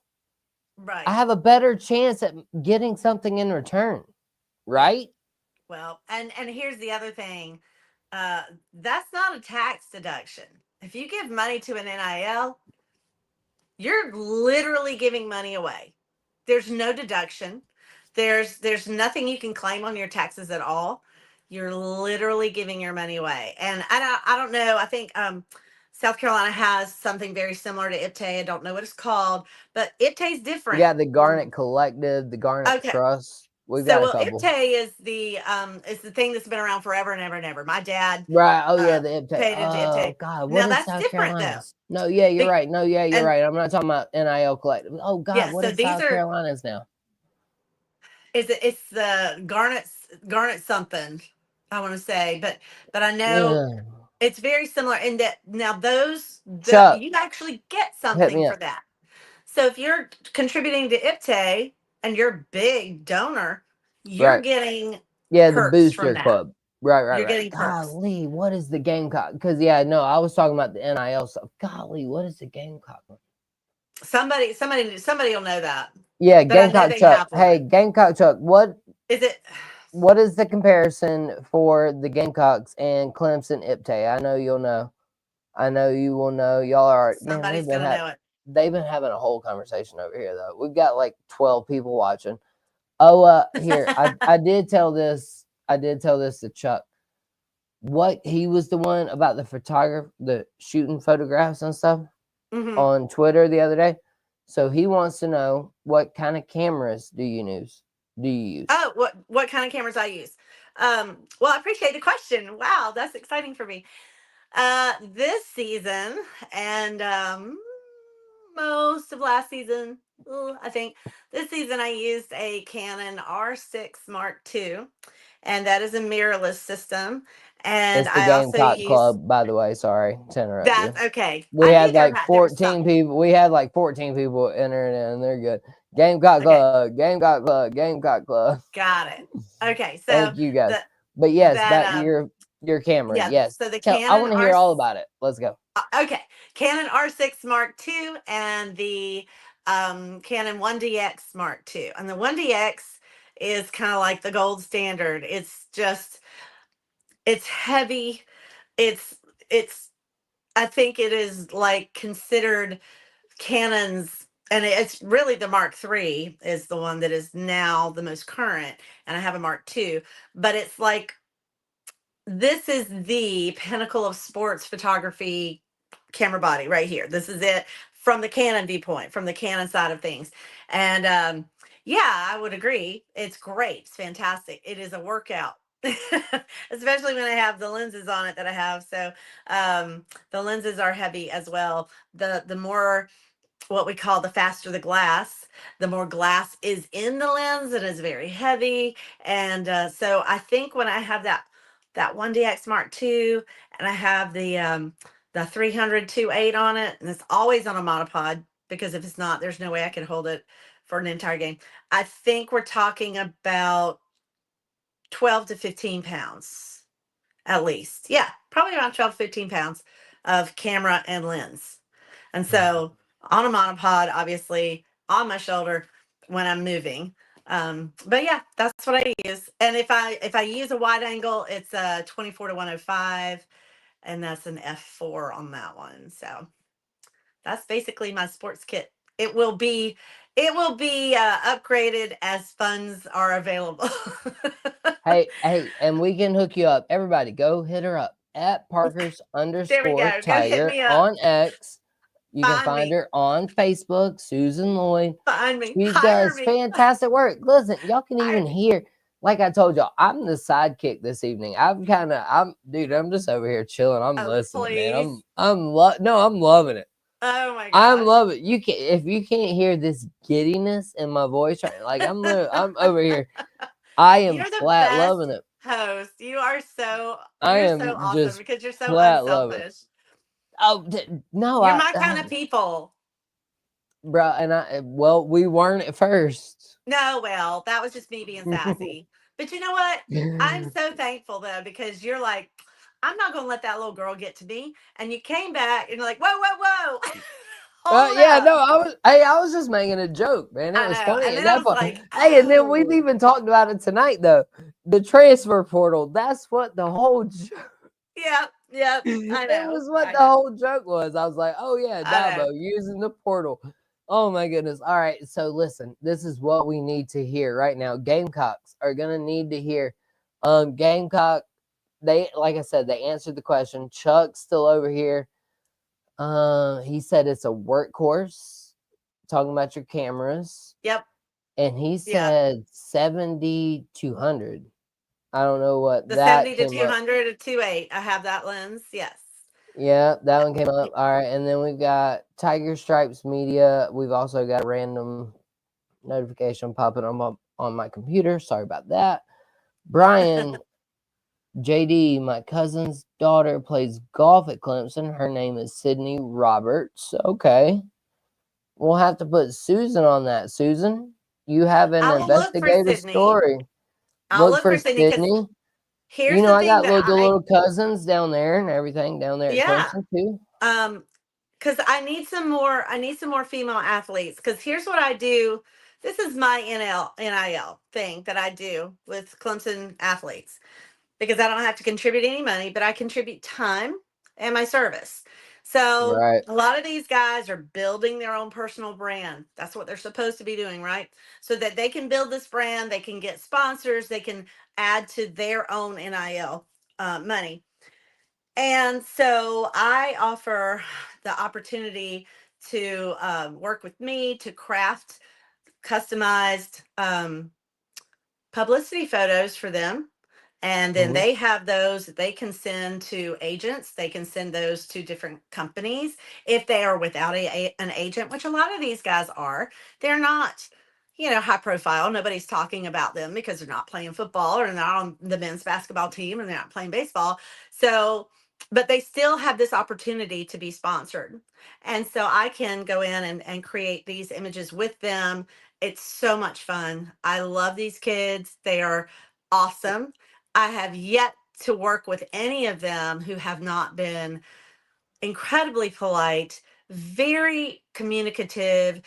[SPEAKER 1] I
[SPEAKER 2] right.
[SPEAKER 1] have a better chance at getting something in return,
[SPEAKER 2] Yeah.
[SPEAKER 1] right?
[SPEAKER 2] Well, and here's the other thing. Uh, that's not a tax deduction. If you give money to an NIL, you're literally giving money away. There's no deduction. There's nothing you can claim on your taxes at all. You're literally giving your money away. And I don't know. I think South Carolina has something very similar to IPTAY. I don't know what it's called, but IPTAY's
[SPEAKER 1] We
[SPEAKER 2] different.
[SPEAKER 1] got the Garnet Collective, the Garnet
[SPEAKER 2] Okay.
[SPEAKER 1] Trust. We've
[SPEAKER 2] So
[SPEAKER 1] got a
[SPEAKER 2] well,
[SPEAKER 1] couple.
[SPEAKER 2] IPTAY is the thing that's been around forever and ever and ever. My dad
[SPEAKER 1] Right. Oh yeah, the IPTAY.
[SPEAKER 2] paid into
[SPEAKER 1] Oh
[SPEAKER 2] IPTAY.
[SPEAKER 1] God, what
[SPEAKER 2] Now
[SPEAKER 1] is
[SPEAKER 2] that's
[SPEAKER 1] South
[SPEAKER 2] different though.
[SPEAKER 1] Carolina's? No, yeah, you're right. No, yeah, you're
[SPEAKER 2] And
[SPEAKER 1] right. I'm not talking about NIL collective. Oh God,
[SPEAKER 2] yeah,
[SPEAKER 1] what
[SPEAKER 2] so
[SPEAKER 1] is
[SPEAKER 2] these
[SPEAKER 1] South
[SPEAKER 2] are
[SPEAKER 1] Carolina's now?
[SPEAKER 2] it's the Garnet something, I want to say, but I know
[SPEAKER 1] Ugh.
[SPEAKER 2] it's very similar in that now
[SPEAKER 1] Chuck,
[SPEAKER 2] you actually get
[SPEAKER 1] hit
[SPEAKER 2] something
[SPEAKER 1] me
[SPEAKER 2] for
[SPEAKER 1] up.
[SPEAKER 2] that. So if you're contributing to IPTAY and you're a big donor, you're
[SPEAKER 1] Right.
[SPEAKER 2] getting
[SPEAKER 1] Yeah, the
[SPEAKER 2] perks from
[SPEAKER 1] booster
[SPEAKER 2] that.
[SPEAKER 1] club. Right, right,
[SPEAKER 2] You're
[SPEAKER 1] right.
[SPEAKER 2] getting perks.
[SPEAKER 1] Golly, what is the Gamecock? Because yeah, no, I was talking about the NIL stuff. Golly, what is the Gamecock?
[SPEAKER 2] Somebody will know that.
[SPEAKER 1] Yeah,
[SPEAKER 2] But I know
[SPEAKER 1] Gamecock
[SPEAKER 2] they
[SPEAKER 1] Chuck.
[SPEAKER 2] have
[SPEAKER 1] Hey,
[SPEAKER 2] one.
[SPEAKER 1] Gamecock Chuck,
[SPEAKER 2] Is it?
[SPEAKER 1] what is the comparison for the Gamecocks and Clemson Iptay? I know you'll know. I know you will know. Y'all are, man,
[SPEAKER 2] Somebody's gonna know it.
[SPEAKER 1] they've been having a whole conversation over here though. We've got like 12 people watching. Oh, here, I did tell this. I did tell this to Chuck. What he was the one about the photographer, the shooting photographs and stuff
[SPEAKER 2] Hmm.
[SPEAKER 1] on Twitter the other day. So he wants to know, what kind of cameras do you use?
[SPEAKER 2] Oh, what kind of cameras I use? Well, I appreciate the question. Wow, that's exciting for me. This season and most of last season, I think this season I used a Canon R6 Mark II, and that is a mirrorless system. And
[SPEAKER 1] It's the
[SPEAKER 2] I also
[SPEAKER 1] Gamecock
[SPEAKER 2] use
[SPEAKER 1] Club, by the way. Sorry to interrupt you.
[SPEAKER 2] that's okay.
[SPEAKER 1] We
[SPEAKER 2] I knew
[SPEAKER 1] had like
[SPEAKER 2] there was
[SPEAKER 1] 14
[SPEAKER 2] something.
[SPEAKER 1] people. We had like 14 people entering in. They're good. Gamecock
[SPEAKER 2] Okay,
[SPEAKER 1] Club, Gamecock Club, Gamecock Club.
[SPEAKER 2] got it. Okay, so
[SPEAKER 1] Thank you guys.
[SPEAKER 2] the
[SPEAKER 1] But yes,
[SPEAKER 2] that
[SPEAKER 1] back to your camera.
[SPEAKER 2] yeah,
[SPEAKER 1] Yes.
[SPEAKER 2] so the
[SPEAKER 1] I
[SPEAKER 2] Canon
[SPEAKER 1] want to
[SPEAKER 2] R
[SPEAKER 1] hear all about it. Let's go.
[SPEAKER 2] okay, Canon R6 Mark II and the Canon 1DX Mark II. And the 1DX is kind of like the gold standard. It's heavy. It's I think it is like considered Canon's, and it's really the Mark III is the one that is now the most current, and I have a Mark II, but it's like this is the pinnacle of sports photography camera body right here. This is it from the Canon viewpoint, from the Canon side of things. And yeah, I would agree. It's great. It's fantastic. It is a workout. Especially when I have the lenses on it that I have. So the lenses are heavy as well. The more what we call the faster the glass, the more glass is in the lens. It is very heavy, and so I think when I have that 1DX Mark II, and I have the 300 on it, and it's always on a monopod because if it's not, there's no way I could hold it for an entire game. I think we're talking about 12 to 15 pounds at least. Yeah, probably around 12 to 15 pounds of camera and lens. And so on a monopod, obviously on my shoulder when I'm moving. But yeah, that's what I use. And if I use a wide angle, it's a 24 to 105, and that's an f4 on that one. So that's basically my sports kit. It will be upgraded as funds are available.
[SPEAKER 1] Hey, and we can hook you up. Everybody, go hit her up at Parker's
[SPEAKER 2] There we
[SPEAKER 1] underscore
[SPEAKER 2] go. Go hit
[SPEAKER 1] Tiger
[SPEAKER 2] me up.
[SPEAKER 1] on X. You can
[SPEAKER 2] Find
[SPEAKER 1] find
[SPEAKER 2] me.
[SPEAKER 1] her on Facebook, Susan Lloyd.
[SPEAKER 2] Find me.
[SPEAKER 1] She
[SPEAKER 2] Hire
[SPEAKER 1] does
[SPEAKER 2] me.
[SPEAKER 1] fantastic work. Listen, y'all can
[SPEAKER 2] Hire
[SPEAKER 1] even
[SPEAKER 2] me.
[SPEAKER 1] hear, like I told y'all, I'm the sidekick this evening. I'm just over here chilling. I'm
[SPEAKER 2] Oh,
[SPEAKER 1] listening, man.
[SPEAKER 2] please.
[SPEAKER 1] I'm loving it.
[SPEAKER 2] Oh my
[SPEAKER 1] I'm
[SPEAKER 2] gosh.
[SPEAKER 1] loving it. If you can't hear this giddiness in my voice, right, like I'm over here. I am
[SPEAKER 2] You're the
[SPEAKER 1] flat loving
[SPEAKER 2] best
[SPEAKER 1] it.
[SPEAKER 2] host.
[SPEAKER 1] I
[SPEAKER 2] You're so
[SPEAKER 1] am
[SPEAKER 2] awesome
[SPEAKER 1] just
[SPEAKER 2] because you're so
[SPEAKER 1] flat loving it.
[SPEAKER 2] unselfish.
[SPEAKER 1] Oh no,
[SPEAKER 2] You're my kind of people.
[SPEAKER 1] bro, and well, we weren't at first.
[SPEAKER 2] No, well, that was just me being sassy. But you know what? I'm so thankful though, because you're like, I'm not gonna let that little girl get to me. And you came back and you're like, whoa, whoa, whoa. Hold
[SPEAKER 1] Yeah,
[SPEAKER 2] up.
[SPEAKER 1] no, I was just making a joke, man. It
[SPEAKER 2] I
[SPEAKER 1] was
[SPEAKER 2] know.
[SPEAKER 1] funny
[SPEAKER 2] And
[SPEAKER 1] at
[SPEAKER 2] then I
[SPEAKER 1] that
[SPEAKER 2] was
[SPEAKER 1] point.
[SPEAKER 2] like,
[SPEAKER 1] Hey, and then we've
[SPEAKER 2] oh.
[SPEAKER 1] even talked about it tonight, though. The transfer portal. That's what the whole
[SPEAKER 2] Yep, yep. I
[SPEAKER 1] it
[SPEAKER 2] know.
[SPEAKER 1] was what
[SPEAKER 2] I
[SPEAKER 1] the
[SPEAKER 2] know.
[SPEAKER 1] whole joke was. I was like, oh yeah,
[SPEAKER 2] I know.
[SPEAKER 1] Dabo using the portal. Oh my goodness. All right. So listen, this is what we need to hear right now. Gamecocks are gonna need to hear. Gamecock, they, like I said, they answered the question. Chuck's still over here. He said it's a workhorse, talking about your cameras.
[SPEAKER 2] Yep.
[SPEAKER 1] And he
[SPEAKER 2] Yeah.
[SPEAKER 1] said 70-200. I don't know what
[SPEAKER 2] The
[SPEAKER 1] that
[SPEAKER 2] 70 to
[SPEAKER 1] came up.
[SPEAKER 2] 200 to 28. I have that lens. Yes.
[SPEAKER 1] Yeah, that one came up. All right, and then we've got Tiger Stripes Media. We've also got a random notification popping on my computer. Sorry about that. Brian, JD, my cousin's daughter plays golf at Clemson. Her name is Sydney Roberts. Okay. We'll have to put Susan on that. Susan, you have an
[SPEAKER 2] I will look for
[SPEAKER 1] investigative
[SPEAKER 2] Sydney.
[SPEAKER 1] story.
[SPEAKER 2] I'll
[SPEAKER 1] Look
[SPEAKER 2] look
[SPEAKER 1] for
[SPEAKER 2] for Sydney because
[SPEAKER 1] Sydney.
[SPEAKER 2] here's the
[SPEAKER 1] I
[SPEAKER 2] thing
[SPEAKER 1] got
[SPEAKER 2] that
[SPEAKER 1] the little cousins down there and everything down there at
[SPEAKER 2] yeah.
[SPEAKER 1] Clemson too.
[SPEAKER 2] Because I need some more female athletes. Because here's what I do this is my NIL thing that I do with Clemson athletes because I don't have to contribute any money, but I contribute time and my service. So
[SPEAKER 1] Right.
[SPEAKER 2] a lot of these guys are building their own personal brand. That's what they're supposed to be doing, right? So that they can build this brand, they can get sponsors, they can add to their own NIL money. And so I offer the opportunity to work with me to craft customized publicity photos for them. And then
[SPEAKER 1] Mhm.
[SPEAKER 2] they have those that they can send to agents. They can send those to different companies if they are without an agent, which a lot of these guys are. They're not, high profile. Nobody's talking about them because they're not playing football or they're not on the men's basketball team and they're not playing baseball. So, but they still have this opportunity to be sponsored. And so I can go in and create these images with them. It's so much fun. I love these kids. They are awesome. I have yet to work with any of them who have not been incredibly polite, very communicative,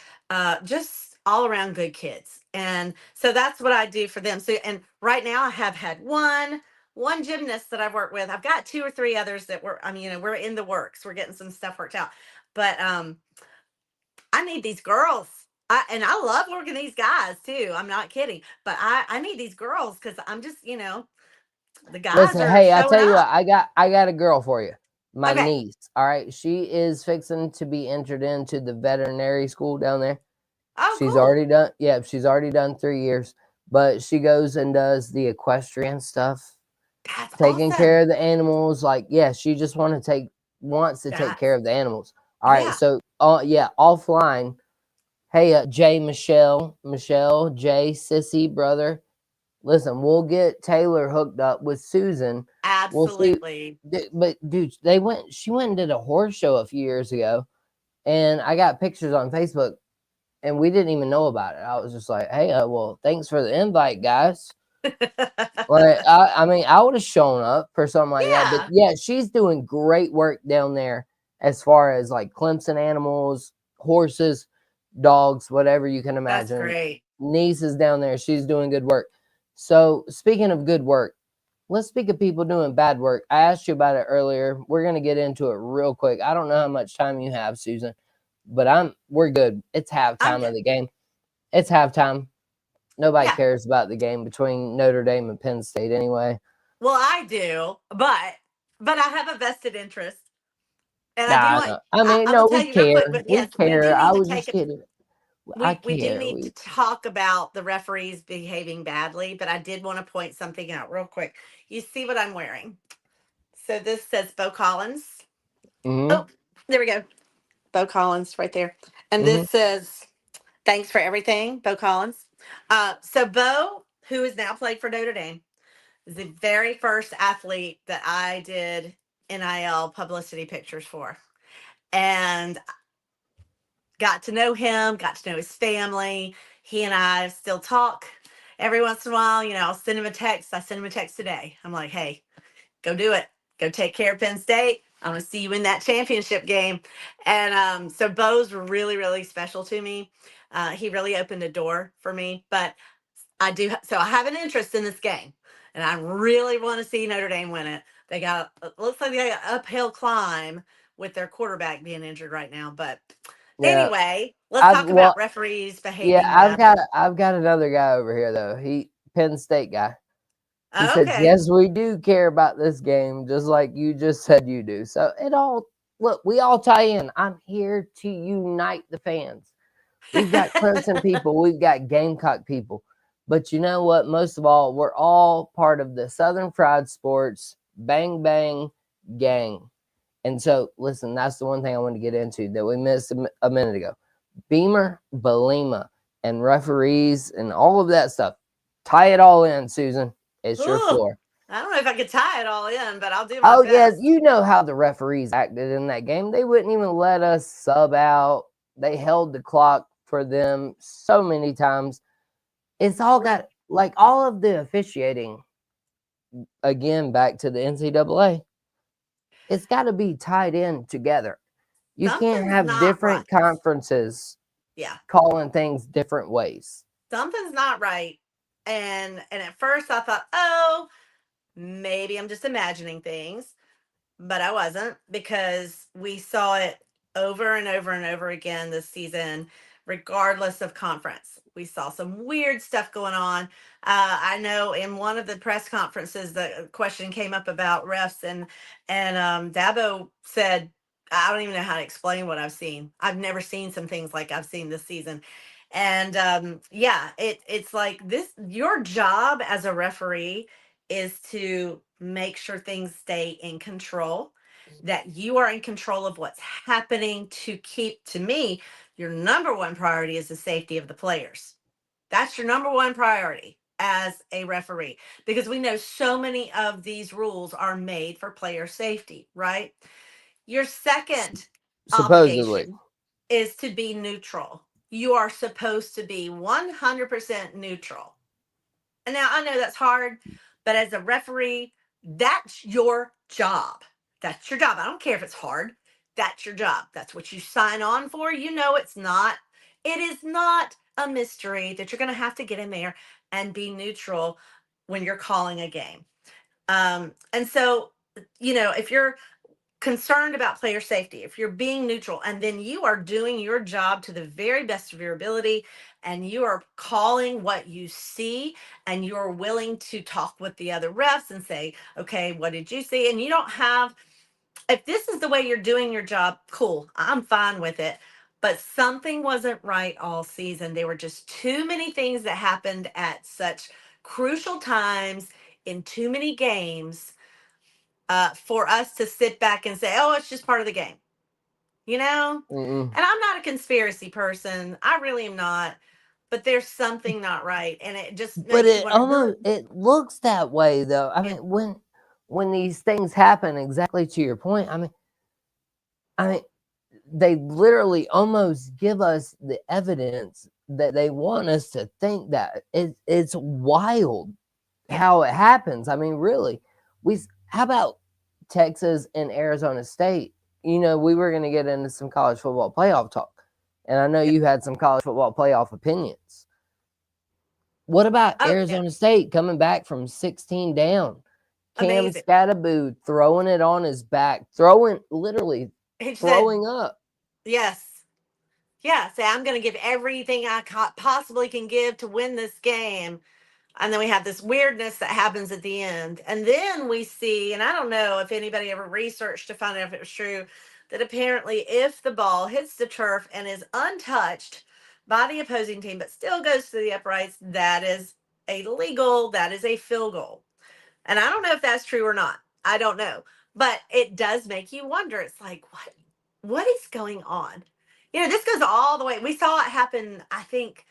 [SPEAKER 2] just all around good kids. And so that's what I do for them. So, and right now I have had one gymnast that I've worked with. I've got two or three others that we're in the works. We're getting some stuff worked out. But I need these girls. And I love working these guys too. I'm not kidding. But I need these girls because I'm just, the guys
[SPEAKER 1] Listen,
[SPEAKER 2] are
[SPEAKER 1] hey, I
[SPEAKER 2] showing
[SPEAKER 1] tell you what,
[SPEAKER 2] up.
[SPEAKER 1] I got a girl for you. My
[SPEAKER 2] Okay.
[SPEAKER 1] niece. All right. She is fixing to be entered into the veterinary school down there.
[SPEAKER 2] Oh,
[SPEAKER 1] She's
[SPEAKER 2] cool.
[SPEAKER 1] already done, yeah, she's already done 3 years. But she goes and does the equestrian stuff,
[SPEAKER 2] That's
[SPEAKER 1] taking care
[SPEAKER 2] awesome.
[SPEAKER 1] of the animals. Like, yeah, she just wants to take care
[SPEAKER 2] That's
[SPEAKER 1] of the animals. All right,
[SPEAKER 2] yeah.
[SPEAKER 1] so yeah, offline. Hey, Jay, Michelle, Jay, Sissy, brother. Listen, we'll get Taylor hooked up with Susan. We'll see.
[SPEAKER 2] Absolutely.
[SPEAKER 1] But dude, she went and did a horse show a few years ago, and I got pictures on Facebook, and we didn't even know about it. I was just like, hey, well, thanks for the invite, guys. Like, I mean, I would have shown up for something like that, but
[SPEAKER 2] Yeah,
[SPEAKER 1] yeah, she's doing great work down there as far as like Clemson animals, horses, dogs, whatever you can
[SPEAKER 2] that's
[SPEAKER 1] imagine.
[SPEAKER 2] great.
[SPEAKER 1] Niece is down there. She's doing good work. So, speaking of good work, let's speak of people doing bad work. I asked you about it earlier. We're going to get into it real quick. I don't know how much time you have, Susan, but we're good. It's
[SPEAKER 2] I'm
[SPEAKER 1] halftime of
[SPEAKER 2] good.
[SPEAKER 1] the game. It's halftime. Nobody
[SPEAKER 2] Yeah.
[SPEAKER 1] cares about the game between Notre Dame and Penn State anyway.
[SPEAKER 2] Well, I do, but I have a vested interest, and I do
[SPEAKER 1] Nah,
[SPEAKER 2] want.
[SPEAKER 1] no. I mean,
[SPEAKER 2] I will
[SPEAKER 1] no,
[SPEAKER 2] tell
[SPEAKER 1] we
[SPEAKER 2] you real quick.
[SPEAKER 1] care.
[SPEAKER 2] But
[SPEAKER 1] We
[SPEAKER 2] yes, we
[SPEAKER 1] care.
[SPEAKER 2] do
[SPEAKER 1] I
[SPEAKER 2] need to
[SPEAKER 1] was
[SPEAKER 2] take
[SPEAKER 1] just
[SPEAKER 2] it.
[SPEAKER 1] kidding. I
[SPEAKER 2] We do
[SPEAKER 1] care.
[SPEAKER 2] need to talk about the referees behaving badly, but I did want to point something out real quick. You see what I'm wearing? So this says Bo Collins.
[SPEAKER 1] Mm-hmm.
[SPEAKER 2] Oh, there we go. Bo Collins right there. And
[SPEAKER 1] Mm-hmm.
[SPEAKER 2] this says, thanks for everything, Bo Collins. So Bo, who has now played for Notre Dame, is the very first athlete that I did NIL publicity pictures for. And got to know him, got to know his family. He and I still talk every once in a while. I'll send him a text. I sent him a text today. I'm like, hey, go do it. Go take care of Penn State. I'm going to see you in that championship game. And so Bo's really, really special to me. He really opened a door for me. But I do. So I have an interest in this game, and I really want to see Notre Dame win it. They got looks like they got an uphill climb with their quarterback being injured right now. But
[SPEAKER 1] Yeah.
[SPEAKER 2] anyway, let's
[SPEAKER 1] I've
[SPEAKER 2] talk about
[SPEAKER 1] well,
[SPEAKER 2] referees
[SPEAKER 1] yeah.
[SPEAKER 2] behaving badly.
[SPEAKER 1] I've got another guy over here though. He Penn State guy. He says,
[SPEAKER 2] Okay,
[SPEAKER 1] yes, we do care about this game, just like you just said you do. So it all look, we all tie in. I'm here to unite the fans. We've got Clemson people, we've got Gamecock people. But you know what? Most of all, we're all part of the Southern Fried Sports Bang Bang gang. And so, listen, that's the one thing I want to get into that we missed a minute ago. Beamer, Bielema, and referees and all of that stuff. Tie it all in, Susan. It's your
[SPEAKER 2] Ooh,
[SPEAKER 1] floor.
[SPEAKER 2] I don't know if I could tie it all in, but I'll do my
[SPEAKER 1] Oh, yeah,
[SPEAKER 2] best.
[SPEAKER 1] you know how the referees acted in that game. They wouldn't even let us sub out. They held the clock for them so many times. It's all got, like, all of the officiating, again, back to the NCAA, it's got to be tied in together. You can't
[SPEAKER 2] Something's
[SPEAKER 1] have
[SPEAKER 2] not right.
[SPEAKER 1] different conferences
[SPEAKER 2] Yeah.
[SPEAKER 1] calling things different ways.
[SPEAKER 2] Something's not right. And at first I thought, oh, maybe I'm just imagining things, but I wasn't, because we saw it over and over and over again this season, regardless of conference. We saw some weird stuff going on. I know in one of the press conferences, the question came up about refs, and Dabo said, "I don't even know how to explain what I've seen. I've never seen some things like I've seen this season." And yeah, it's like this. Your job as a referee is to make sure things stay in control, that you are in control of what's happening, to keep, to me, your number one priority is the safety of the players. That's your number one priority as a referee, because we know so many of these rules are made for player safety, right? Your second
[SPEAKER 1] Supposedly.
[SPEAKER 2] obligation is to be neutral. You are supposed to be 100% neutral. And now I know that's hard, but as a referee, that's your job. That's your job. I don't care if it's hard. That's your job. That's what you sign on for. You know, it is not a mystery that you're going to have to get in there and be neutral when you're calling a game. And so, if you're concerned about player safety, if you're being neutral, and then you are doing your job to the very best of your ability, and you are calling what you see, and you're willing to talk with the other refs and say, okay, what did you see? And you don't have, if this is the way you're doing your job, cool, I'm fine with it. But something wasn't right all season. There were just too many things that happened at such crucial times in too many games, for us to sit back and say, oh, it's just part of the game, you know?
[SPEAKER 1] Mm-mm.
[SPEAKER 2] And I'm not a conspiracy person. I really am not. But there's something not right. And it just
[SPEAKER 1] But
[SPEAKER 2] makes you wonder.
[SPEAKER 1] it looks that way though. I mean, when these things happen, exactly to your point, I mean they literally almost give us the evidence that they want us to think that. It's wild
[SPEAKER 2] Yeah.
[SPEAKER 1] how it happens. I mean, really, how about Texas and Arizona State? We were going to get into some college football playoff talk, and I know
[SPEAKER 2] Yeah.
[SPEAKER 1] you had some college football playoff opinions. What about
[SPEAKER 2] Oh, yeah.
[SPEAKER 1] Arizona State coming back from 16 down? Cam
[SPEAKER 2] Amazing.
[SPEAKER 1] Scattaboo throwing it on his back, literally
[SPEAKER 2] He said,
[SPEAKER 1] throwing up.
[SPEAKER 2] yes. Yeah. Say, I'm going to give everything I possibly can give to win this game. And then we have this weirdness that happens at the end. And then we see, and I don't know if anybody ever researched to find out if it was true, that apparently if the ball hits the turf and is untouched by the opposing team, but still goes to the uprights, that is that is a field goal. And I don't know if that's true or not. I don't know. But it does make you wonder. It's like, what is going on? This goes all the way. We saw it happen, I think,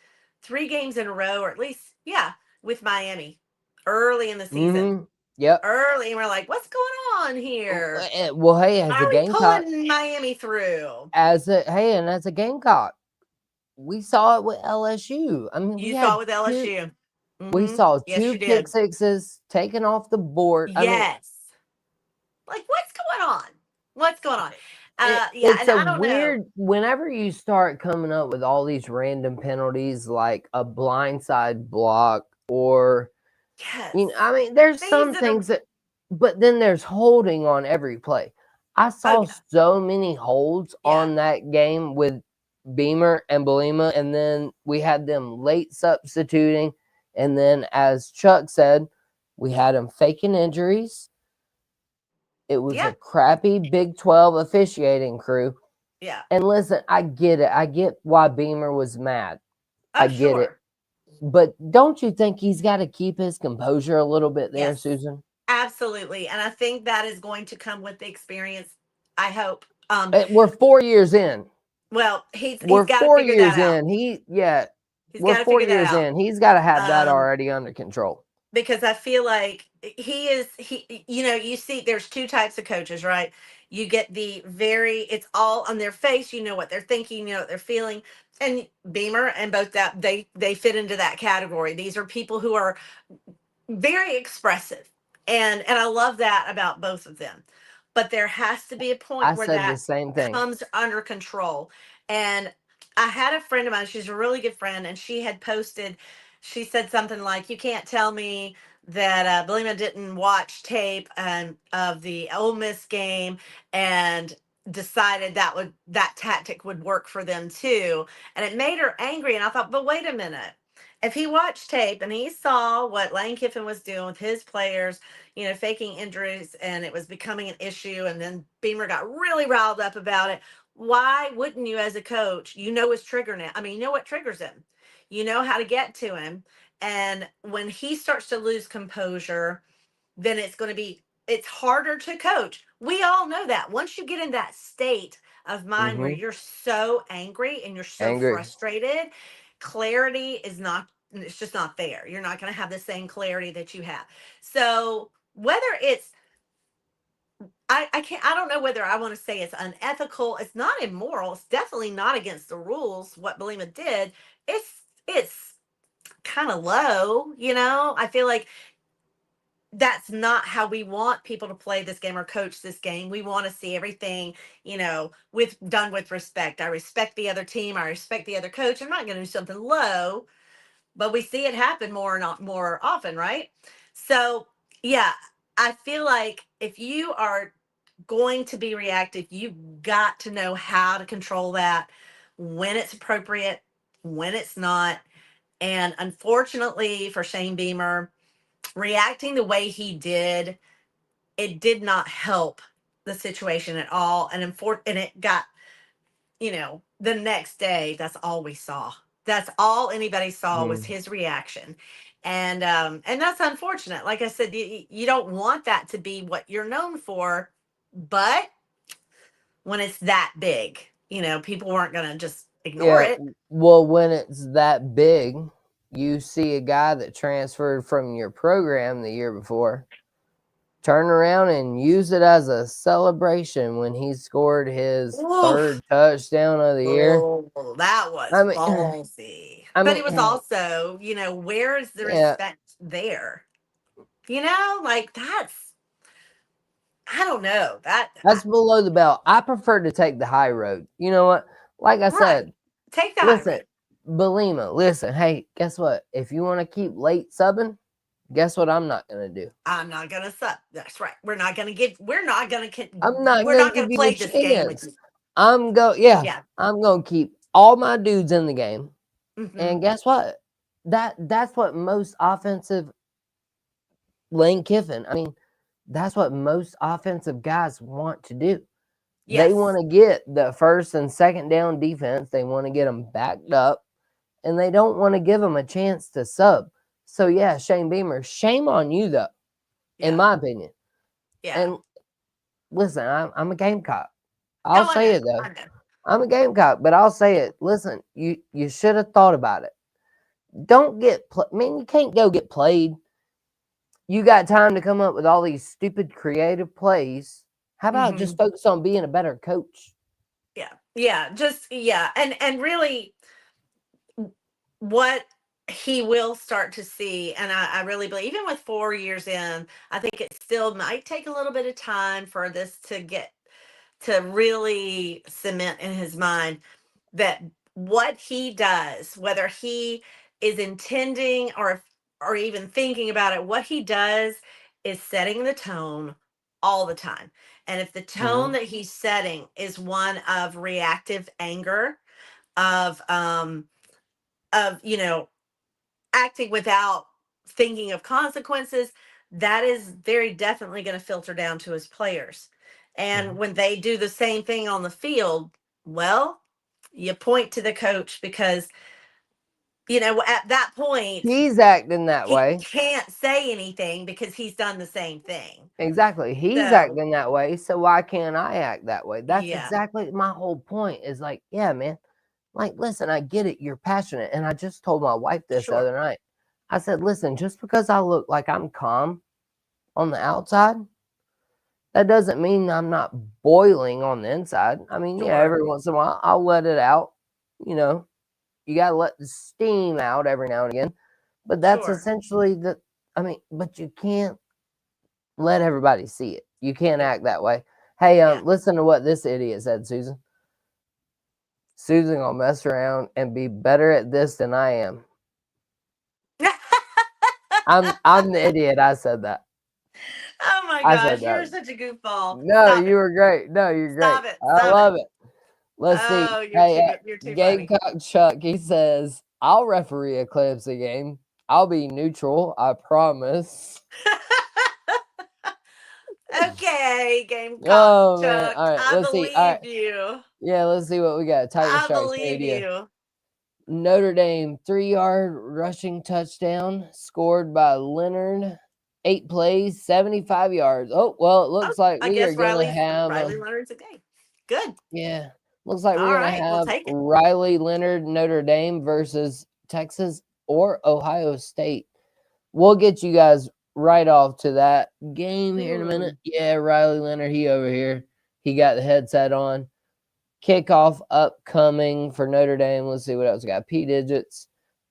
[SPEAKER 2] 3 games in a row, or at least, yeah, with Miami early in the season.
[SPEAKER 1] Mm-hmm. Yep.
[SPEAKER 2] Early, and we're like, what's going on here?
[SPEAKER 1] Well, hey,
[SPEAKER 2] Why
[SPEAKER 1] as a
[SPEAKER 2] are we
[SPEAKER 1] Gamecock,
[SPEAKER 2] pulling Miami through?
[SPEAKER 1] as a Gamecock, we saw it with LSU. I mean,
[SPEAKER 2] You saw it with LSU.
[SPEAKER 1] we saw
[SPEAKER 2] Yes,
[SPEAKER 1] two
[SPEAKER 2] you
[SPEAKER 1] pick
[SPEAKER 2] did.
[SPEAKER 1] sixes taken off the board. I mean,
[SPEAKER 2] Yes. Like, what's going on? What's going on? Yeah,
[SPEAKER 1] it's
[SPEAKER 2] and
[SPEAKER 1] a
[SPEAKER 2] I don't know.
[SPEAKER 1] weird. Whenever you start coming up with all these random penalties, like a blindside block, or
[SPEAKER 2] Yes.
[SPEAKER 1] I mean, there's
[SPEAKER 2] Things
[SPEAKER 1] some
[SPEAKER 2] that are,
[SPEAKER 1] things but then there's holding on every play. I
[SPEAKER 2] oh,
[SPEAKER 1] saw
[SPEAKER 2] yeah.
[SPEAKER 1] so many holds
[SPEAKER 2] Yeah.
[SPEAKER 1] on that game with Beamer and Bielema, and then we had them late substituting, and then as Chuck said, we had them faking injuries. It was
[SPEAKER 2] Yeah.
[SPEAKER 1] a crappy Big 12 officiating crew.
[SPEAKER 2] Yeah.
[SPEAKER 1] And listen, I get it. I get why Beamer was mad. I
[SPEAKER 2] Oh,
[SPEAKER 1] get it.
[SPEAKER 2] sure.
[SPEAKER 1] But don't you think he's got to keep his composure a little bit there,
[SPEAKER 2] Yes.
[SPEAKER 1] Susan?
[SPEAKER 2] Absolutely. And I think that is going to come with the experience. I hope.
[SPEAKER 1] We're 4 years in.
[SPEAKER 2] Well, he's
[SPEAKER 1] We're
[SPEAKER 2] got to
[SPEAKER 1] four
[SPEAKER 2] figure that
[SPEAKER 1] years
[SPEAKER 2] out.
[SPEAKER 1] in.
[SPEAKER 2] He's
[SPEAKER 1] We're
[SPEAKER 2] got to
[SPEAKER 1] four
[SPEAKER 2] figure that
[SPEAKER 1] years
[SPEAKER 2] out.
[SPEAKER 1] in. He's got to have that
[SPEAKER 2] Um,
[SPEAKER 1] already under control.
[SPEAKER 2] because I feel like you see there's two types of coaches, right? You get it's all on their face, you know what they're thinking, you know what they're feeling. And Beamer and both that they fit into that category. These are people who are very expressive. And I love that about both of them. But there has to be a point
[SPEAKER 1] I
[SPEAKER 2] where
[SPEAKER 1] said the
[SPEAKER 2] that
[SPEAKER 1] same thing.
[SPEAKER 2] comes under control. And I had a friend of mine, she's a really good friend, and she had posted, she said something like, "You can't tell me that Bielema didn't watch tape of the Ole Miss game and decided that tactic would work for them too." And it made her angry. And I thought, but wait a minute. If he watched tape and he saw what Lane Kiffin was doing with his players, faking injuries, and it was becoming an issue, and then Beamer got really riled up about it, why wouldn't you, as a coach, his trigger now? I mean, you know what triggers him, you know how to get to him. And when he starts to lose composure, then it's harder to coach. We all know that. Once you get in that state of mind where
[SPEAKER 1] Mm-hmm.
[SPEAKER 2] you're so angry and you're so
[SPEAKER 1] Angry.
[SPEAKER 2] frustrated, clarity is not, it's just not there. You're not going to have the same clarity that you have. So whether it's, I don't know whether I want to say it's unethical. It's not immoral. It's definitely not against the rules. What Bielema did, it's kind of low. I feel like that's not how we want people to play this game or coach this game. We want to see everything, with done with respect. I respect the other team. I respect the other coach. I'm not going to do something low, but we see it happen more often, right? So yeah, I feel like if you are going to be reactive, you've got to know how to control that, when it's appropriate, when it's not. And unfortunately for Shane Beamer, reacting the way he did, it did not help the situation at all. And it got, the next day, that's all we saw. That's all anybody saw was
[SPEAKER 1] Mm.
[SPEAKER 2] his reaction. And that's unfortunate. Like I said, you don't want that to be what you're known for, but when it's that big, people weren't going to just ignore
[SPEAKER 1] Yeah.
[SPEAKER 2] it.
[SPEAKER 1] Well, when it's that big, you see a guy that transferred from your program the year before turn around and use it as a celebration when he scored his
[SPEAKER 2] Oof.
[SPEAKER 1] third touchdown of the year.
[SPEAKER 2] Oh, that was
[SPEAKER 1] I mean,
[SPEAKER 2] ballsy.
[SPEAKER 1] I
[SPEAKER 2] But
[SPEAKER 1] mean,
[SPEAKER 2] it was also, where is the
[SPEAKER 1] yeah,
[SPEAKER 2] respect there? Like I don't know.
[SPEAKER 1] that's below the belt. I prefer to take the high road. You know what? Like I
[SPEAKER 2] Right.
[SPEAKER 1] said,
[SPEAKER 2] Take the high
[SPEAKER 1] listen,
[SPEAKER 2] road.
[SPEAKER 1] Bielema, listen, hey, guess what? If you want to keep late subbing, guess what I'm not going to do?
[SPEAKER 2] I'm not gonna suck. That's right. We're not gonna give. We're not gonna.
[SPEAKER 1] I'm not
[SPEAKER 2] We're
[SPEAKER 1] going to
[SPEAKER 2] not
[SPEAKER 1] give
[SPEAKER 2] gonna
[SPEAKER 1] you a
[SPEAKER 2] play this game with
[SPEAKER 1] chance.
[SPEAKER 2] you.
[SPEAKER 1] Yeah,
[SPEAKER 2] Yeah.
[SPEAKER 1] I'm going to keep all my dudes in the game.
[SPEAKER 2] Hmm.
[SPEAKER 1] And guess what? That's what most offensive Lane Kiffin, I mean, that's what most offensive guys want to do. They
[SPEAKER 2] Yes.
[SPEAKER 1] want to get the first and second down defense. They want to get them backed up, and they don't want to give them a chance to sub. So yeah, Shane Beamer, shame on you though, in
[SPEAKER 2] Yeah.
[SPEAKER 1] my opinion.
[SPEAKER 2] Yeah.
[SPEAKER 1] And listen, I'm a Gamecock. I'll
[SPEAKER 2] Oh, I
[SPEAKER 1] say
[SPEAKER 2] know.
[SPEAKER 1] it though.
[SPEAKER 2] I know.
[SPEAKER 1] I'm a Gamecock, but I'll say
[SPEAKER 2] Yeah.
[SPEAKER 1] it. Listen, you should have thought about it. Don't get man, you can't go get played. You got time to come up with all these stupid creative plays. How about
[SPEAKER 2] Hmm.
[SPEAKER 1] just focus on being a better coach?
[SPEAKER 2] Yeah. Yeah. Just yeah. And really, what he will start to see, and I really believe, even with 4 years in, I think it still might take a little bit of time for this to really cement in his mind that what he does, whether he is intending or even thinking about it, what he does is setting the tone all the time. And if the tone
[SPEAKER 1] Hmm.
[SPEAKER 2] that he's setting is one of reactive anger, of acting without thinking of consequences, that is very definitely going to filter down to his players. And
[SPEAKER 1] Hmm.
[SPEAKER 2] when they do the same thing on the field, well, you point to the coach because, at that point,
[SPEAKER 1] He's acting that
[SPEAKER 2] he
[SPEAKER 1] way.
[SPEAKER 2] can't say anything because he's done the same thing.
[SPEAKER 1] Exactly. He's
[SPEAKER 2] So,
[SPEAKER 1] acting that way. So why can't I act that way? That's
[SPEAKER 2] yeah,
[SPEAKER 1] exactly my whole point is like, yeah, man. Like, listen, I get it. You're passionate. And I just told my wife this the
[SPEAKER 2] sure,
[SPEAKER 1] other night. I said, listen, just because I look like I'm calm on the outside, that doesn't mean I'm not boiling on the inside. I mean, yeah,
[SPEAKER 2] sure,
[SPEAKER 1] every once in a while I'll let it out. You know, you gotta let the steam out every now and again. But that's
[SPEAKER 2] sure.
[SPEAKER 1] essentially the I mean, but you can't let everybody see it. You can't
[SPEAKER 2] Yeah,
[SPEAKER 1] act that way. Hey,
[SPEAKER 2] yeah.
[SPEAKER 1] listen to what this idiot said, Susan. Susan gonna mess around and be better at this than I am. I'm the idiot. I said that.
[SPEAKER 2] Oh my
[SPEAKER 1] I said
[SPEAKER 2] gosh,
[SPEAKER 1] that.
[SPEAKER 2] you're such a goofball.
[SPEAKER 1] No,
[SPEAKER 2] Stop
[SPEAKER 1] you
[SPEAKER 2] it.
[SPEAKER 1] were great. No, you're great.
[SPEAKER 2] Stop it.
[SPEAKER 1] I
[SPEAKER 2] Stop it.
[SPEAKER 1] love it. Let's see.
[SPEAKER 2] Oh, you're
[SPEAKER 1] Hey,
[SPEAKER 2] too good. You're too funny.
[SPEAKER 1] Gamecock Chuck, he says, I'll referee a Clemson game. I'll be neutral, I promise.
[SPEAKER 2] Okay, Gamecock
[SPEAKER 1] Oh, man.
[SPEAKER 2] Chuck.
[SPEAKER 1] All right,
[SPEAKER 2] I
[SPEAKER 1] let's see. All right.
[SPEAKER 2] believe you.
[SPEAKER 1] Yeah, let's see what we got. Tiger
[SPEAKER 2] I
[SPEAKER 1] Strikes
[SPEAKER 2] believe
[SPEAKER 1] Media.
[SPEAKER 2] you.
[SPEAKER 1] Notre Dame 3-yard rushing touchdown scored by Leonard. 8 plays, 75 yards. Oh, well, it looks like
[SPEAKER 2] I
[SPEAKER 1] we are
[SPEAKER 2] guess
[SPEAKER 1] going to
[SPEAKER 2] Riley
[SPEAKER 1] have
[SPEAKER 2] Leonard's a game. Good.
[SPEAKER 1] yeah. Looks like we're
[SPEAKER 2] All
[SPEAKER 1] going to
[SPEAKER 2] right, we'll
[SPEAKER 1] have
[SPEAKER 2] take it.
[SPEAKER 1] Riley Leonard Notre Dame versus Texas or Ohio State. We'll get you guys right off to that game here in a minute. Yeah, Riley Leonard, he over here. He got the headset on. Kickoff upcoming for Notre Dame. Let's see what else we got. P digits.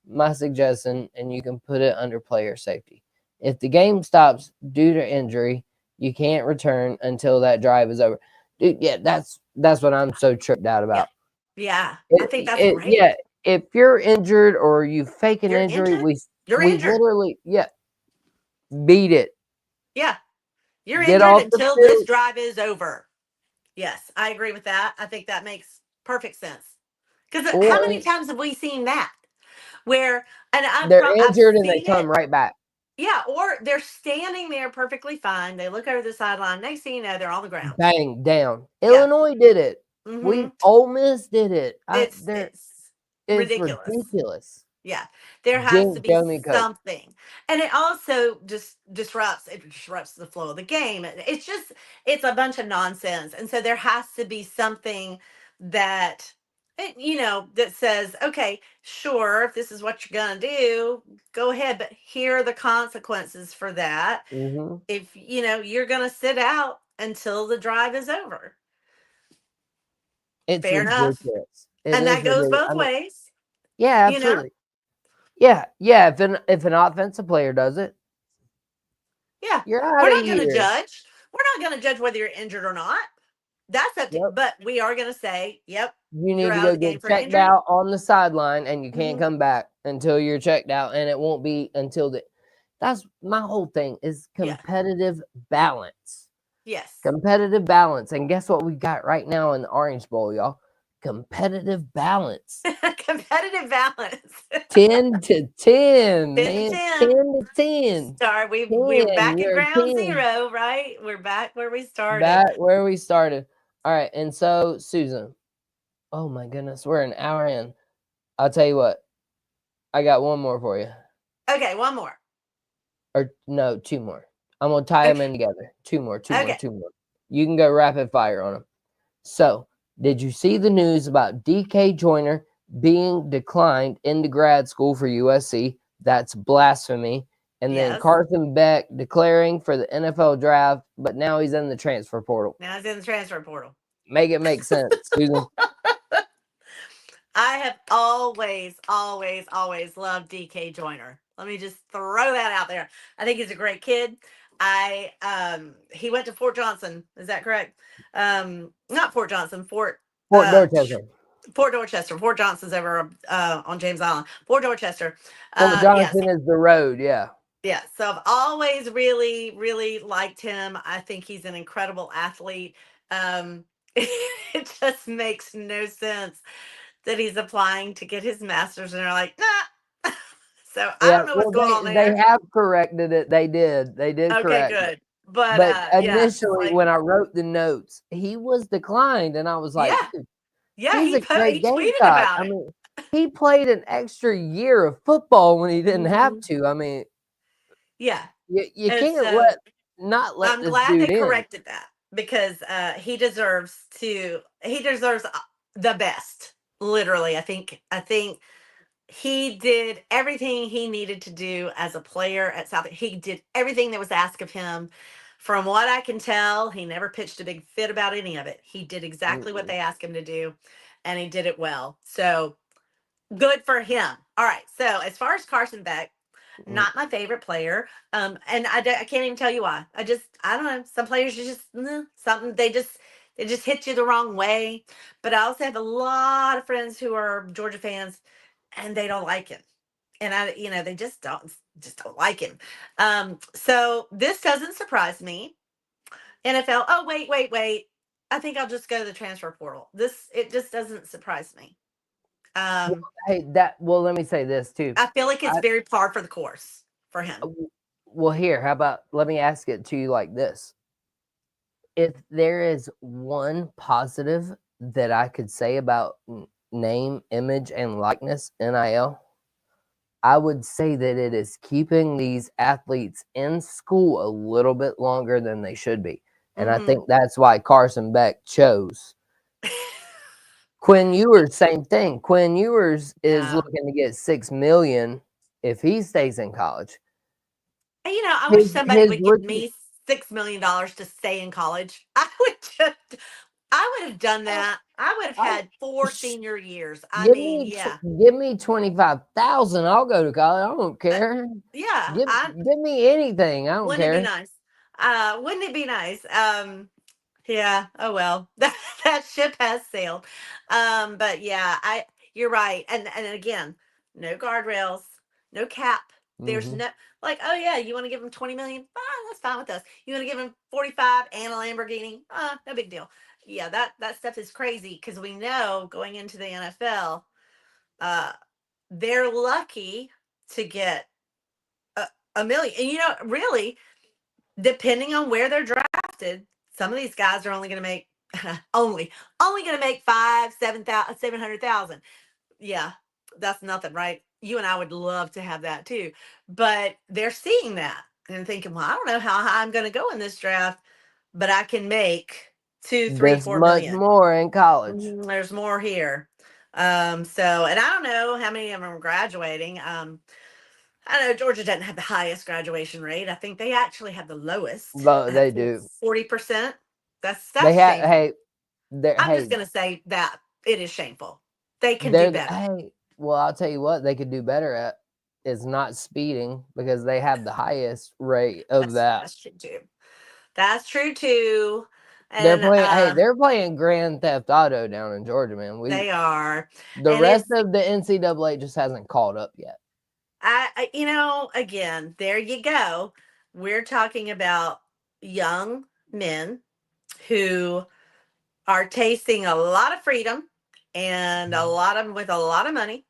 [SPEAKER 1] My suggestion, and you can put it under player safety. If the game stops due to injury, you can't return until that drive is over. Dude, yeah, that's what I'm so tripped out about.
[SPEAKER 2] Yeah. I think that's great.
[SPEAKER 1] Yeah, if you're injured or you fake an
[SPEAKER 2] You're
[SPEAKER 1] injury,
[SPEAKER 2] injured? You're
[SPEAKER 1] we
[SPEAKER 2] injured.
[SPEAKER 1] literally beat it.
[SPEAKER 2] Yeah. You're
[SPEAKER 1] Get
[SPEAKER 2] injured
[SPEAKER 1] off the
[SPEAKER 2] until this
[SPEAKER 1] field.
[SPEAKER 2] drive is over. Yes, I agree with that. I think that makes perfect sense. Because how many
[SPEAKER 1] Or
[SPEAKER 2] times have we seen that? Where, and
[SPEAKER 1] they're
[SPEAKER 2] I've
[SPEAKER 1] injured and they
[SPEAKER 2] seen
[SPEAKER 1] come
[SPEAKER 2] it.
[SPEAKER 1] right back.
[SPEAKER 2] Yeah, or they're standing there perfectly fine. They look over the sideline. Next thing you know, they're on the ground.
[SPEAKER 1] Bang, down.
[SPEAKER 2] Yeah.
[SPEAKER 1] Illinois did it.
[SPEAKER 2] Mm-hmm.
[SPEAKER 1] Ole Miss did it.
[SPEAKER 2] It's
[SPEAKER 1] Ridiculous.
[SPEAKER 2] Yeah, there has to be
[SPEAKER 1] Show me, coach.
[SPEAKER 2] something, and it also just disrupts. It disrupts the flow of the game. It's a bunch of nonsense, and so there has to be something that that says, okay, sure, if this is what you're gonna do, go ahead, but here are the consequences for that.
[SPEAKER 1] Mm-hmm.
[SPEAKER 2] If you're gonna sit out until the drive is over.
[SPEAKER 1] It's
[SPEAKER 2] Fair
[SPEAKER 1] ridiculous.
[SPEAKER 2] enough.
[SPEAKER 1] It
[SPEAKER 2] And that goes
[SPEAKER 1] ridiculous.
[SPEAKER 2] both ways.
[SPEAKER 1] Yeah, absolutely. Yeah. If an offensive player does it,
[SPEAKER 2] yeah,
[SPEAKER 1] you're
[SPEAKER 2] we're
[SPEAKER 1] out of
[SPEAKER 2] not going to
[SPEAKER 1] here.
[SPEAKER 2] judge. We're not going to judge whether you're injured or not. That's up to, but we are going to say, yep,
[SPEAKER 1] You need
[SPEAKER 2] you're
[SPEAKER 1] to
[SPEAKER 2] out
[SPEAKER 1] go
[SPEAKER 2] of the game
[SPEAKER 1] get
[SPEAKER 2] for an
[SPEAKER 1] checked
[SPEAKER 2] injury.
[SPEAKER 1] out on the sideline, and you can't
[SPEAKER 2] Mhm.
[SPEAKER 1] come back until you're checked out, and it won't be until that's my whole thing is competitive balance.
[SPEAKER 2] Yes.
[SPEAKER 1] Competitive balance. And guess what we got right now in the Orange Bowl, y'all? Competitive balance.
[SPEAKER 2] Competitive balance.
[SPEAKER 1] 10 to 10,
[SPEAKER 2] 10
[SPEAKER 1] man.
[SPEAKER 2] to 10.
[SPEAKER 1] 10 to 10.
[SPEAKER 2] We're back at ground
[SPEAKER 1] 10.
[SPEAKER 2] zero, right? We're back where we started.
[SPEAKER 1] Back where we started. All right. And so, Susan, oh my goodness, we're an hour in. I'll tell you what, I got one more for you.
[SPEAKER 2] Okay, one more.
[SPEAKER 1] Or no, two more. I'm going to tie them in together. Two more. You can go rapid fire on them. So, did you see the news about DK Joyner being declined into grad school for USC? That's blasphemy. And then Carson Beck declaring for the NFL draft, but now he's in the transfer portal. Make it make sense, Susan.
[SPEAKER 2] I have always loved DK Joyner. Let me just throw that out there. I think he's a great kid. He went to Fort Johnson. Is that correct? Not Fort Johnson. Fort
[SPEAKER 1] Dorchester.
[SPEAKER 2] Fort Dorchester. Fort Johnson's over on James Island. Fort Dorchester.
[SPEAKER 1] Fort Johnson is the road. Yeah.
[SPEAKER 2] Yeah. So I've always really, really liked him. I think he's an incredible athlete. It just makes no sense that he's applying to get his master's, and they're like, nah. So I don't know what's going on there.
[SPEAKER 1] They have corrected it. They did correct
[SPEAKER 2] good.
[SPEAKER 1] it. But initially, when I wrote the notes, he was declined, and I was like, he's a great Gamecock.
[SPEAKER 2] About
[SPEAKER 1] I mean, he played an extra year of football when he didn't have to. I mean, you can't let
[SPEAKER 2] I'm
[SPEAKER 1] this
[SPEAKER 2] glad
[SPEAKER 1] dude
[SPEAKER 2] they
[SPEAKER 1] in.
[SPEAKER 2] corrected that, because he deserves the best. Literally, I think he did everything he needed to do as a player at South. He did everything that was asked of him. From what I can tell, he never pitched a big fit about any of it. He did exactly what they asked him to do, and he did it well. So good for him. All right. So as far as Carson Beck, not my favorite player. And I can't even tell you why. I don't know. Some players are just something. It just hits you the wrong way. But I also have a lot of friends who are Georgia fans, and they don't like him. And they just don't like him. So this doesn't surprise me. NFL. Oh, wait, wait, wait. I think I'll just go to the transfer portal. It just doesn't surprise me.
[SPEAKER 1] Well,
[SPEAKER 2] Um,
[SPEAKER 1] hey, let me say this too.
[SPEAKER 2] I feel like it's
[SPEAKER 1] I,
[SPEAKER 2] very par for the course for him.
[SPEAKER 1] well, here, how about let me ask it to you like this. If there is one positive that I could say about name, image, and likeness NIL, I would say that it is keeping these athletes in school a little bit longer than they should be. And I
[SPEAKER 2] Hmm.
[SPEAKER 1] think that's why Carson Beck chose. Quinn Ewers, same thing. Quinn Ewers is
[SPEAKER 2] Yeah.
[SPEAKER 1] looking to get $6 million if he stays in college.
[SPEAKER 2] I wish somebody
[SPEAKER 1] His
[SPEAKER 2] would give
[SPEAKER 1] rookie,
[SPEAKER 2] me $6 million to stay in college. I would have done that. I would have
[SPEAKER 1] I,
[SPEAKER 2] had 4 senior years. I
[SPEAKER 1] give
[SPEAKER 2] mean,
[SPEAKER 1] me
[SPEAKER 2] yeah,
[SPEAKER 1] give me 25,000. I'll go to college. I don't
[SPEAKER 2] uh,
[SPEAKER 1] care.
[SPEAKER 2] yeah.
[SPEAKER 1] Give me anything. I don't
[SPEAKER 2] Wouldn't it be
[SPEAKER 1] care.
[SPEAKER 2] nice? Wouldn't it be nice? Yeah. Oh well, that ship has sailed. But yeah, you're right. And again, no guardrails, no cap. There's
[SPEAKER 1] Hmm.
[SPEAKER 2] no like, oh yeah, you want to give him 20 million? That's fine with us. You want to give him 45 and a Lamborghini? No big deal. Yeah, that stuff is crazy because we know going into the NFL, uh, they're lucky to get a million. And really, depending on where they're drafted, some of these guys are only going to make only going to make 700,000. Yeah, that's nothing, right? You and I would love to have that too, but they're seeing that and thinking, well, I don't know how high I'm going to go in this draft, but I can make two, three,
[SPEAKER 1] This
[SPEAKER 2] four
[SPEAKER 1] much
[SPEAKER 2] million.
[SPEAKER 1] more in college.
[SPEAKER 2] There's more here. So, and I don't know how many of them are graduating. I know Georgia doesn't have the highest graduation rate. I think they actually have the lowest
[SPEAKER 1] But
[SPEAKER 2] at
[SPEAKER 1] they do.
[SPEAKER 2] 40%.
[SPEAKER 1] They
[SPEAKER 2] That's
[SPEAKER 1] have.
[SPEAKER 2] shameful.
[SPEAKER 1] Hey, they're.
[SPEAKER 2] I'm just
[SPEAKER 1] Hey,
[SPEAKER 2] going to say that it is shameful. They can do
[SPEAKER 1] they're.
[SPEAKER 2] better.
[SPEAKER 1] Hey. Well, I'll tell you what they could do better at is not speeding because they have the highest rate of that.
[SPEAKER 2] That's true too. That's true too.
[SPEAKER 1] They're
[SPEAKER 2] And
[SPEAKER 1] playing. Hey, they're playing Grand Theft Auto down in Georgia, man.
[SPEAKER 2] they are.
[SPEAKER 1] The
[SPEAKER 2] And
[SPEAKER 1] rest of the NCAA just hasn't caught up yet.
[SPEAKER 2] again, there you go. We're talking about young men who are tasting a lot of freedom and a lot of with a lot of money.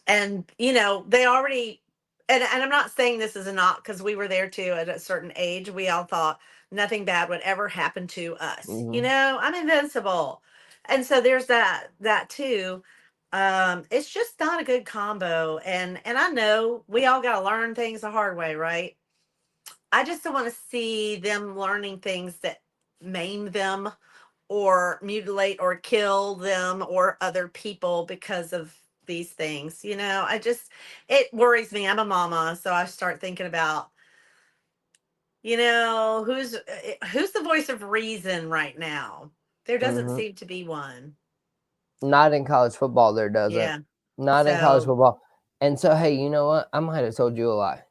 [SPEAKER 2] And they already, and I'm not saying this is a not, because we were there too at a certain age. We all thought nothing bad would ever happen to us.
[SPEAKER 1] Hmm.
[SPEAKER 2] I'm invincible. And so there's that too. It's just not a good combo. And I know we all got to learn things the hard way, right? I just don't want to see them learning things that maim them or mutilate or kill them or other people because of these things. It worries me. I'm a mama, so I start thinking about, who's the voice of reason right now. There doesn't
[SPEAKER 1] Hmm.
[SPEAKER 2] seem to be one.
[SPEAKER 1] Not in college football, there doesn't.
[SPEAKER 2] Yeah.
[SPEAKER 1] Not in college
[SPEAKER 2] So,
[SPEAKER 1] football. And so, hey, you know what? I might have told you a lie.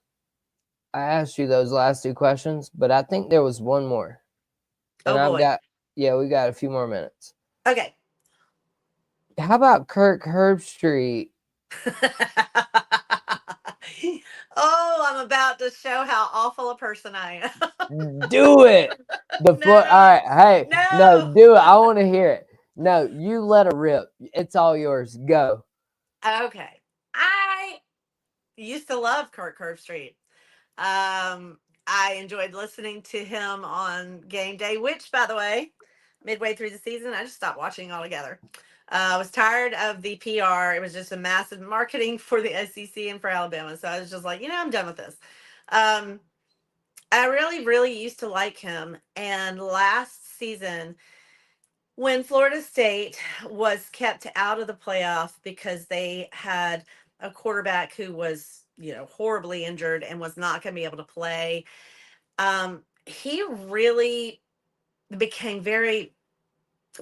[SPEAKER 1] I asked you those last two questions, but I think there was one more. And
[SPEAKER 2] oh boy.
[SPEAKER 1] yeah, we got a few more minutes.
[SPEAKER 2] Okay.
[SPEAKER 1] How about Kirk Herbstreit?
[SPEAKER 2] Oh, I'm about to show how awful a person I am.
[SPEAKER 1] Do it. All
[SPEAKER 2] No.
[SPEAKER 1] right. Hey, no,
[SPEAKER 2] No.
[SPEAKER 1] do it. I want to hear it. No, you let it rip. It's all yours. Go.
[SPEAKER 2] Okay. I used to love Kirk Herbstreit. I enjoyed listening to him on game day, which, by the way, midway through the season, I just stopped watching altogether. I was tired of the PR. It was just a massive marketing for the SEC and for Alabama. So I was just like, I'm done with this. Um, I really, really used to like him. And last season, when Florida State was kept out of the playoff because they had a quarterback who was, horribly injured and was not going to be able to play, he really became very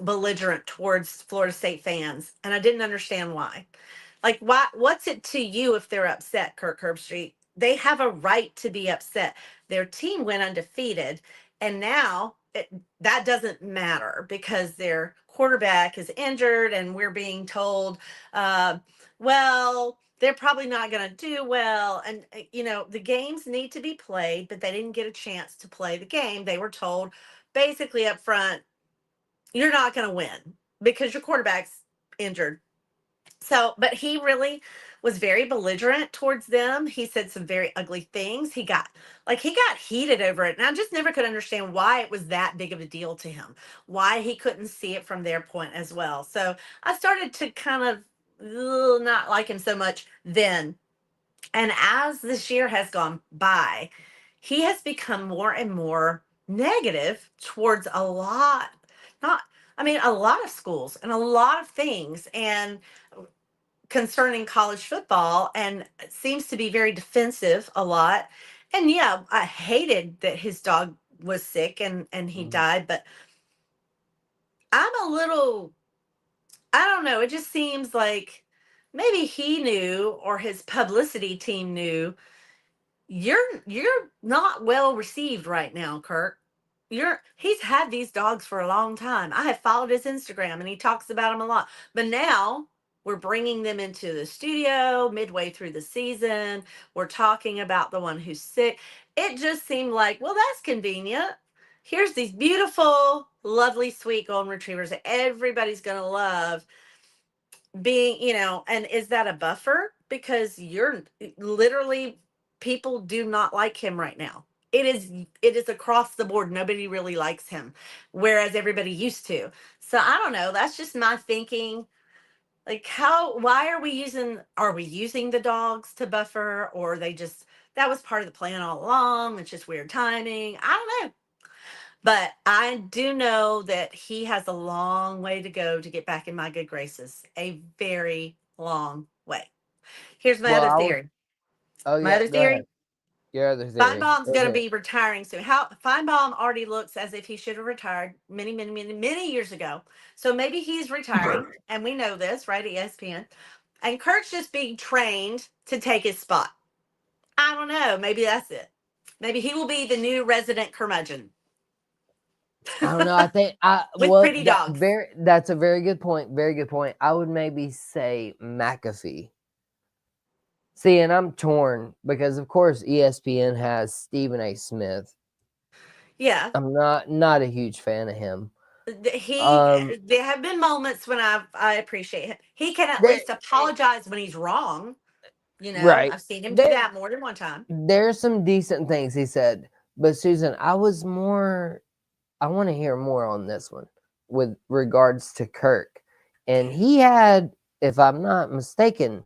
[SPEAKER 2] belligerent towards Florida State fans, and I didn't understand why. Like, what's it to you if they're upset, Kirk Herbstreit? They have a right to be upset. Their team went undefeated, and now that doesn't matter because their quarterback is injured and we're being told, uh, well, they're probably not going to do well. And, the games need to be played, but they didn't get a chance to play the game. They were told basically up front, you're not going to win because your quarterback's injured. So, but he really was very belligerent towards them. He said some very ugly things. He got heated over it. And I just never could understand why it was that big of a deal to him, why he couldn't see it from their point as well. So I started to kind of not like him so much then. And as this year has gone by, he has become more and more negative towards not, a lot of schools and a lot of things. And concerning college football, and seems to be very defensive a lot. And yeah, I hated that his dog was sick and he died, but I'm a little, I don't know, it just seems like maybe he knew or his publicity team knew you're not well received right now, Kirk. He's had these dogs for a long time. I have followed his Instagram and he talks about them a lot. But now we're bringing them into the studio midway through the season. We're talking about the one who's sick. It just seemed like, well, that's convenient. Here's these beautiful, lovely, sweet golden retrievers that everybody's going to love being, and is that a buffer? Because you're literally, people do not like him right now. It is across the board. Nobody really likes him, whereas everybody used to. So I don't know. That's just my thinking. Like, why are we using the dogs to buffer, or are they just, that was part of the plan all along? It's just weird timing. I don't know. But I do know that he has a long way to go to get back in my good graces. A very long way. Here's my
[SPEAKER 1] Well,
[SPEAKER 2] other theory.
[SPEAKER 1] oh
[SPEAKER 2] My
[SPEAKER 1] yeah,
[SPEAKER 2] other
[SPEAKER 1] go ahead.
[SPEAKER 2] theory.
[SPEAKER 1] Your other theory.
[SPEAKER 2] Feinbaum's
[SPEAKER 1] Let's
[SPEAKER 2] going to
[SPEAKER 1] hear it.
[SPEAKER 2] be retiring soon. How Feinbaum already looks as if he should have retired many, many, many, many years ago. So maybe he's retiring, and we know this, right? ESPN. And Kirk's just being trained to take his spot. I don't know. Maybe that's it. Maybe he will be the new resident curmudgeon
[SPEAKER 1] I don't know. I think
[SPEAKER 2] with pretty dogs.
[SPEAKER 1] that's a very good point. Very good point. I would maybe say McAfee. See, and I'm torn because of course ESPN has Stephen A. Smith.
[SPEAKER 2] Yeah.
[SPEAKER 1] I'm not a huge fan of him.
[SPEAKER 2] There have been moments when I appreciate him. He can at
[SPEAKER 1] There,
[SPEAKER 2] least apologize when he's wrong.
[SPEAKER 1] right.
[SPEAKER 2] I've seen him do that more than one time.
[SPEAKER 1] There's some decent things he said, but Susan, I want to hear more on this one with regards to Kirk. And he had, if I'm not mistaken,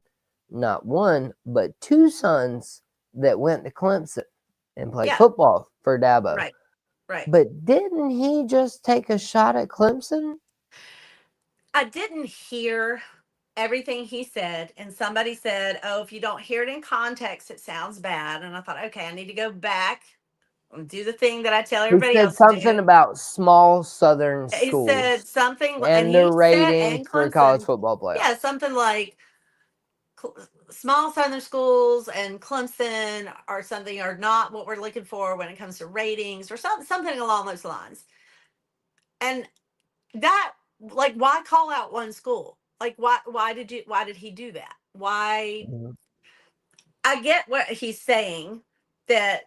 [SPEAKER 1] not one, but two sons that went to Clemson and played
[SPEAKER 2] Yeah.
[SPEAKER 1] football for Dabo.
[SPEAKER 2] Right.
[SPEAKER 1] But didn't he just take a shot at Clemson?
[SPEAKER 2] I didn't hear everything he said, and somebody said, "Oh, if you don't hear it in context, it sounds bad." And I thought, okay, I need to go back and do the thing that I tell
[SPEAKER 1] He
[SPEAKER 2] everybody
[SPEAKER 1] said
[SPEAKER 2] else to
[SPEAKER 1] something
[SPEAKER 2] do.
[SPEAKER 1] about small Southern
[SPEAKER 2] He
[SPEAKER 1] schools
[SPEAKER 2] said something, and
[SPEAKER 1] and the
[SPEAKER 2] he said,
[SPEAKER 1] ratings
[SPEAKER 2] and
[SPEAKER 1] for college
[SPEAKER 2] Clemson,
[SPEAKER 1] football playoffs.
[SPEAKER 2] yeah, something like small Southern schools and Clemson or something are not what we're looking for when it comes to ratings or something along those lines. And that, like, why call out one school? Like, why did he do that? Why?
[SPEAKER 1] Mhm.
[SPEAKER 2] I get what he's saying, that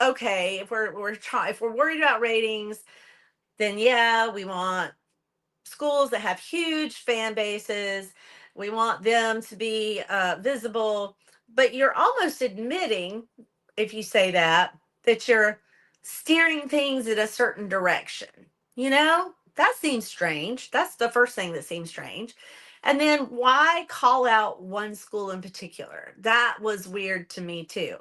[SPEAKER 2] okay, if we're worried about ratings, then yeah, we want schools that have huge fan bases. We want them to be visible. But you're almost admitting, if you say that you're steering things in a certain direction. That seems strange. That's the first thing that seems strange. And then why call out one school in particular? That was weird to me too.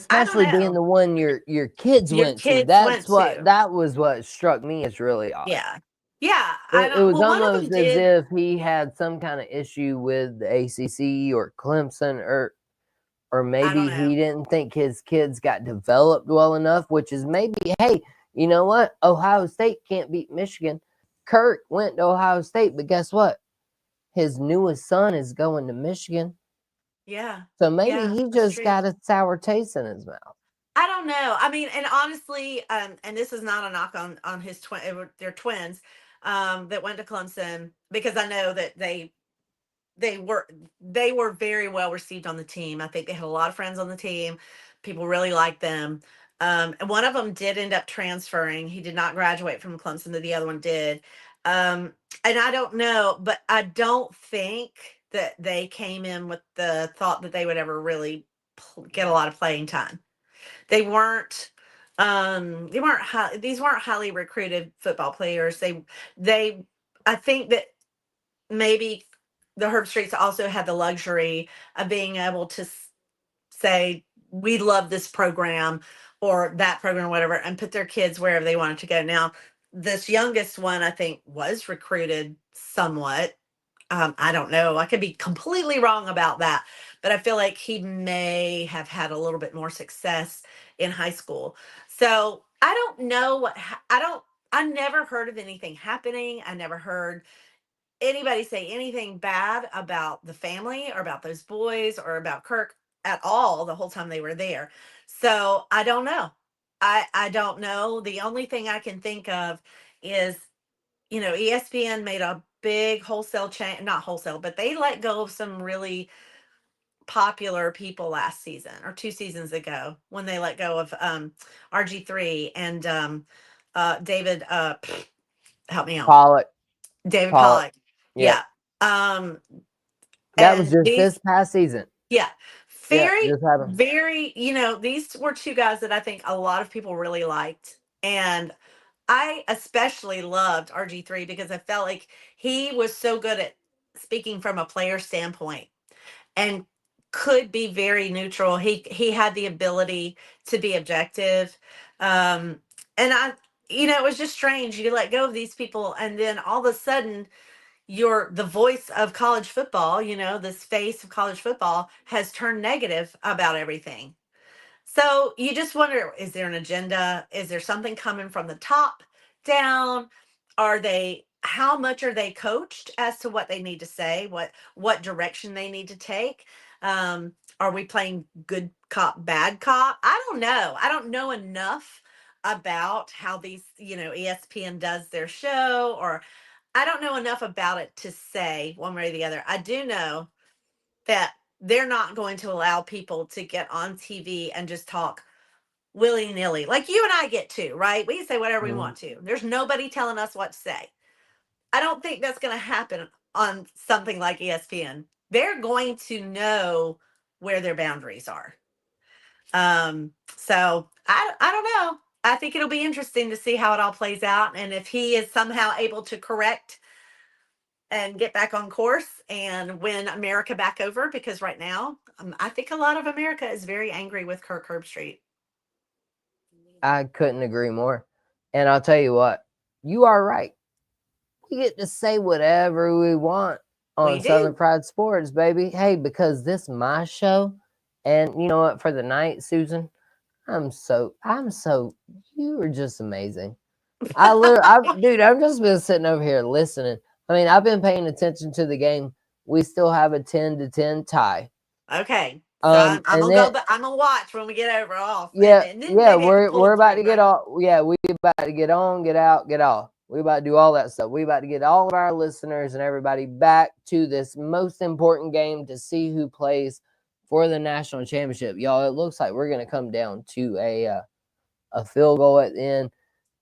[SPEAKER 2] I don't
[SPEAKER 1] Especially being
[SPEAKER 2] know.
[SPEAKER 1] the one your kids
[SPEAKER 2] Your
[SPEAKER 1] went to.
[SPEAKER 2] kids went to.
[SPEAKER 1] That was what struck me as really odd.
[SPEAKER 2] Yeah. Yeah. I
[SPEAKER 1] It
[SPEAKER 2] don't,
[SPEAKER 1] was
[SPEAKER 2] well, one of them
[SPEAKER 1] almost as
[SPEAKER 2] did.
[SPEAKER 1] if he had some kind of issue with the ACC or Clemson, or
[SPEAKER 2] I don't
[SPEAKER 1] maybe
[SPEAKER 2] know.
[SPEAKER 1] he didn't think his kids got developed well enough, which is maybe, hey, you know what? Ohio State can't beat Michigan. Kirk went to Ohio State, but guess what? His newest son is going to Michigan.
[SPEAKER 2] Yeah.
[SPEAKER 1] So maybe
[SPEAKER 2] Yeah.
[SPEAKER 1] he
[SPEAKER 2] That's
[SPEAKER 1] just
[SPEAKER 2] true.
[SPEAKER 1] got a sour taste in his mouth.
[SPEAKER 2] I don't know. I mean, and honestly, and this is not a knock on his twin. They're twins that went to Clemson, because I know that they were they were very well received on the team. I think they had a lot of friends on the team. People really liked them. And one of them did end up transferring. He did not graduate from Clemson, that the other one did. And I don't know, but I don't think that they came in with the thought that they would ever really get a lot of playing time. They weren't. These weren't highly recruited football players. They. I think that maybe the Herb Streets also had the luxury of being able to say, we love this program or that program or whatever, and put their kids wherever they wanted to go. Now, this youngest one, I think, was recruited somewhat. I don't know. I could be completely wrong about that, but I feel like he may have had a little bit more success in high school. So I don't know I never heard of anything happening. I never heard anybody say anything bad about the family or about those boys or about Kirk at all the whole time they were there. So I don't know. I don't know. The only thing I can think of is, ESPN made a big wholesale change, not wholesale, but they let go of some really popular people last season or 2 seasons ago, when they let go of RG3 and David help me out.
[SPEAKER 1] Pollock.
[SPEAKER 2] David
[SPEAKER 1] Pollock.
[SPEAKER 2] Pollock.
[SPEAKER 1] Yep.
[SPEAKER 2] Yeah. Um
[SPEAKER 1] That was
[SPEAKER 2] and
[SPEAKER 1] just
[SPEAKER 2] these
[SPEAKER 1] this past season.
[SPEAKER 2] Yeah,
[SPEAKER 1] Yeah,
[SPEAKER 2] very,
[SPEAKER 1] just happened.
[SPEAKER 2] very, these were two guys that I think a lot of people really liked. And I especially loved RG3 because I felt like he was so good at speaking from a player standpoint and could be very neutral. He had the ability to be objective. And it was just strange. You let go of these people, and then all of a sudden you're the voice of college football, this face of college football has turned negative about everything. So you just wonder, is there an agenda? Is there something coming from the top down? How much are they coached as to what they need to say, what direction they need to take? Are we playing good cop, bad cop? I don't know. I don't know enough about how these, ESPN does their show, or I don't know enough about it to say one way or the other. I do know that they're not going to allow people to get on TV and just talk willy nilly, like you and I get to, right? We can say whatever we
[SPEAKER 1] Mhm.
[SPEAKER 2] want to. There's nobody telling us what to say. I don't think that's going to happen on something like ESPN. They're going to know where their boundaries are. So I don't know. I think it'll be interesting to see how it all plays out, and if he is somehow able to correct and get back on course and win America back over, because right now, I think a lot of America is very angry with Kirk Herbstreit.
[SPEAKER 1] I couldn't agree more. And I'll tell you what, you are right. We get to say whatever we want
[SPEAKER 2] We
[SPEAKER 1] on Southern
[SPEAKER 2] do.
[SPEAKER 1] Fried Sports, baby. Hey, because this is my show. And you know what? For the night, Susan, I'm so, you are just amazing. Dude, I've just been sitting over here listening. I mean, I've been paying attention to the game. We still have a 10-10 tie.
[SPEAKER 2] Okay. So I'm
[SPEAKER 1] And
[SPEAKER 2] gonna
[SPEAKER 1] then
[SPEAKER 2] go, but I'm gonna watch when we get over off,
[SPEAKER 1] yeah,
[SPEAKER 2] and then
[SPEAKER 1] yeah,
[SPEAKER 2] maybe I can
[SPEAKER 1] we're
[SPEAKER 2] pull
[SPEAKER 1] about
[SPEAKER 2] through.
[SPEAKER 1] to get
[SPEAKER 2] But
[SPEAKER 1] all. Yeah, we about to get on, get out, get off. We about to do all that stuff. We about to get all of our listeners and everybody back to this most important game to see who plays for the national championship, y'all. It looks like we're gonna come down to a field goal at the end.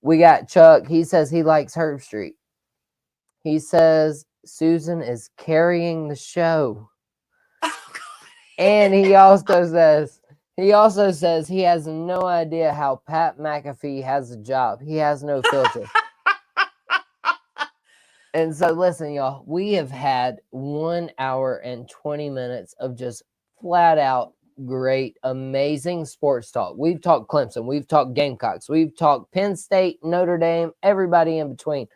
[SPEAKER 1] We got Chuck. He says he likes Herb Street. He says Susan is carrying the show. And he also says he has no idea how Pat McAfee has a job. He has no filter. And so listen, y'all, we have had 1 hour and 20 minutes of just flat out great, amazing sports talk. We've talked Clemson, we've talked Gamecocks, we've talked Penn State, Notre Dame, everybody in between.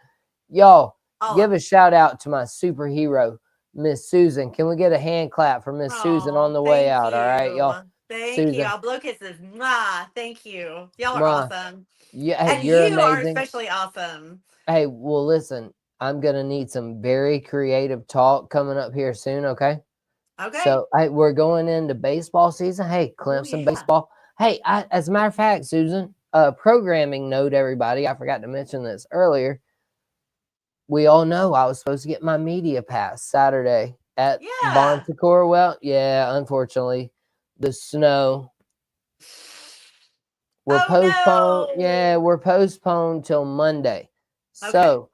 [SPEAKER 1] Y'all,
[SPEAKER 2] all
[SPEAKER 1] give
[SPEAKER 2] of
[SPEAKER 1] a
[SPEAKER 2] it.
[SPEAKER 1] shout out to my superhero, Miss Susan. Can we get a hand clap for Miss Susan on
[SPEAKER 2] Oh,
[SPEAKER 1] the way
[SPEAKER 2] thank
[SPEAKER 1] out? All right,
[SPEAKER 2] you.
[SPEAKER 1] y'all.
[SPEAKER 2] Thank you.
[SPEAKER 1] Susan,
[SPEAKER 2] I'll blow kisses. Mwah. Thank you. Y'all are
[SPEAKER 1] ma,
[SPEAKER 2] awesome.
[SPEAKER 1] yeah, hey,
[SPEAKER 2] And
[SPEAKER 1] you're
[SPEAKER 2] you are
[SPEAKER 1] amazing.
[SPEAKER 2] especially awesome.
[SPEAKER 1] Hey, well, listen, I'm gonna need some very creative talk coming up here soon. Okay.
[SPEAKER 2] Okay.
[SPEAKER 1] So, hey, we're going into baseball season. Hey,
[SPEAKER 2] Oh
[SPEAKER 1] Clemson
[SPEAKER 2] yeah.
[SPEAKER 1] baseball. Hey, as a matter of fact, Susan, programming note, everybody, I forgot to mention this earlier. We all know I was supposed to get my media pass Saturday at Bon
[SPEAKER 2] Yeah.
[SPEAKER 1] Secours. Well, yeah, unfortunately, the snow. We're postponed. Yeah,
[SPEAKER 2] Oh
[SPEAKER 1] we're postponed till Monday.
[SPEAKER 2] no. Okay.
[SPEAKER 1] So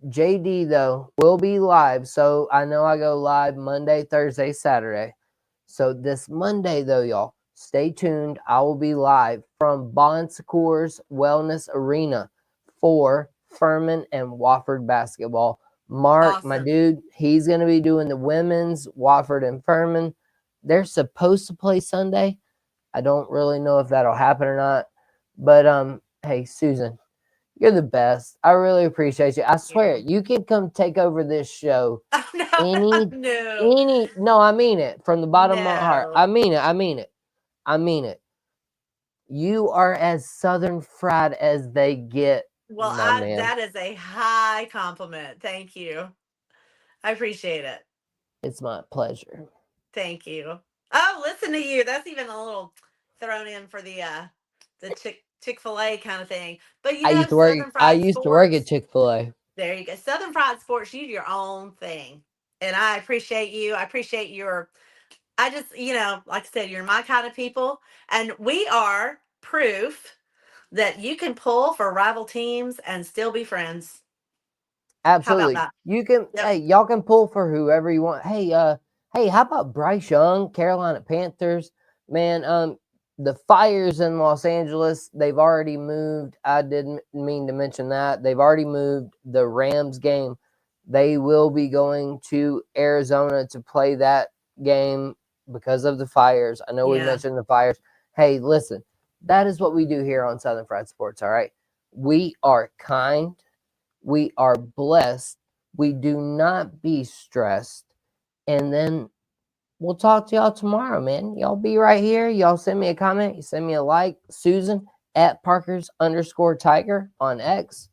[SPEAKER 1] JD though will be live. So I know I go live Monday, Thursday, Saturday. So this Monday though, y'all, stay tuned. I will be live from Bon Secours Wellness Arena for Furman and Wofford basketball. Mark, my
[SPEAKER 2] Awesome.
[SPEAKER 1] dude, he's gonna be doing the women's Wofford and Furman. They're supposed to play Sunday. I don't really know if that'll happen or not. But hey, Susan, you're the best. I really appreciate you. I swear,
[SPEAKER 2] You.
[SPEAKER 1] you can come take over this show
[SPEAKER 2] Oh no. No.
[SPEAKER 1] no, I mean it from the bottom of my heart.
[SPEAKER 2] No.
[SPEAKER 1] I mean it. I mean it. I mean it. You are as southern fried as they get,
[SPEAKER 2] Well,
[SPEAKER 1] my man.
[SPEAKER 2] that is a high compliment. Thank you. I appreciate it.
[SPEAKER 1] It's my pleasure.
[SPEAKER 2] Thank you. Oh, listen to you. That's even a little thrown in for the Chick-fil-A kind of thing. But
[SPEAKER 1] I used to work
[SPEAKER 2] Southern
[SPEAKER 1] I
[SPEAKER 2] Fried
[SPEAKER 1] used to work at
[SPEAKER 2] Sports.
[SPEAKER 1] Chick-fil-A.
[SPEAKER 2] There you go. Southern Fried Sports, you do your own thing. And I appreciate you. I appreciate your I just, like I said, you're my kind of people. And we are proof that you can pull for rival teams and still be friends. How about
[SPEAKER 1] Absolutely.
[SPEAKER 2] that?
[SPEAKER 1] You can
[SPEAKER 2] Yep.
[SPEAKER 1] hey, y'all can pull for whoever you want. Hey, how about Bryce Young, Carolina Panthers? Man, the Fires in Los Angeles, they've already moved. I didn't mean to mention that. They've already moved the Rams game. They will be going to Arizona to play that game because of the Fires. I know we
[SPEAKER 2] Yeah.
[SPEAKER 1] mentioned the Fires. Hey, listen, that is what we do here on Southern Fried Sports, all right? We are kind. We are blessed. We do not be stressed. And then we'll talk to y'all tomorrow, man. Y'all be right here. Y'all send me a comment. You send me a like. Susan at Parkers_Tiger on X.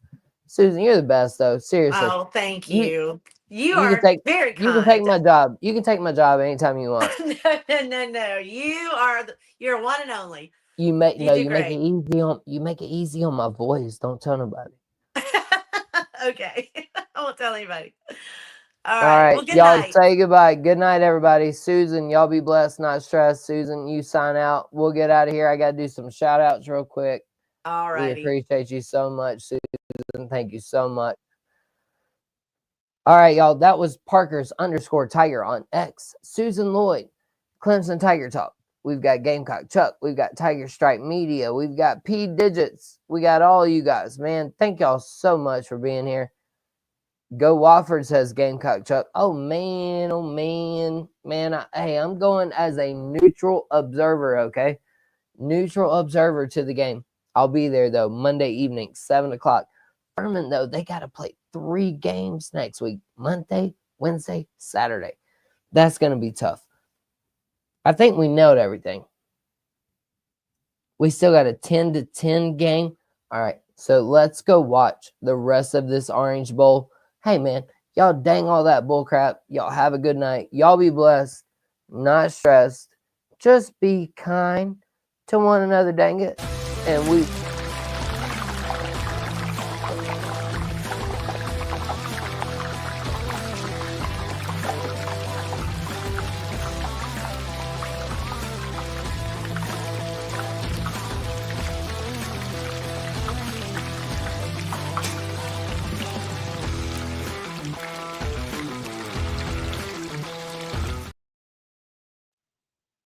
[SPEAKER 1] Susan, you're the best though. Seriously.
[SPEAKER 2] Oh, thank
[SPEAKER 1] You
[SPEAKER 2] you. You
[SPEAKER 1] you can
[SPEAKER 2] are
[SPEAKER 1] take
[SPEAKER 2] very
[SPEAKER 1] you can take
[SPEAKER 2] kind.
[SPEAKER 1] my job. You can take my job anytime you want.
[SPEAKER 2] No. You're one and only.
[SPEAKER 1] You make
[SPEAKER 2] You
[SPEAKER 1] no,
[SPEAKER 2] do
[SPEAKER 1] you make it
[SPEAKER 2] great.
[SPEAKER 1] easy on my voice. Don't tell nobody.
[SPEAKER 2] Okay. I won't tell anybody. All
[SPEAKER 1] All
[SPEAKER 2] right.
[SPEAKER 1] right,
[SPEAKER 2] Well, good
[SPEAKER 1] y'all
[SPEAKER 2] night.
[SPEAKER 1] say goodbye. Good night, everybody. Susan, y'all be blessed, not stressed. Susan, you sign out. We'll get out of here. I got to do some shout outs real quick.
[SPEAKER 2] All
[SPEAKER 1] We
[SPEAKER 2] righty.
[SPEAKER 1] appreciate you so much, Susan. Thank you so much. All right, y'all. That was Parkers_Tiger on X. Susan Lloyd, Clemson Tiger Talk. We've got Gamecock Chuck. We've got Tiger Stripe Media. We've got P Digits. We got all you guys, man. Thank y'all so much for being here. Go Wofford, says Gamecock Chuck. Oh man, man. Hey, I'm going as a neutral observer. Okay, neutral observer to the game. I'll be there though Monday evening, 7:00. Furman though, they got to play 3 games next week: Monday, Wednesday, Saturday. That's gonna be tough. I think we nailed everything. We still got a 10-10 game. All right, so let's go watch the rest of this Orange Bowl. Hey, man, y'all dang all that bull crap. Y'all have a good night. Y'all be blessed, not stressed. Just be kind to one another, dang it. And we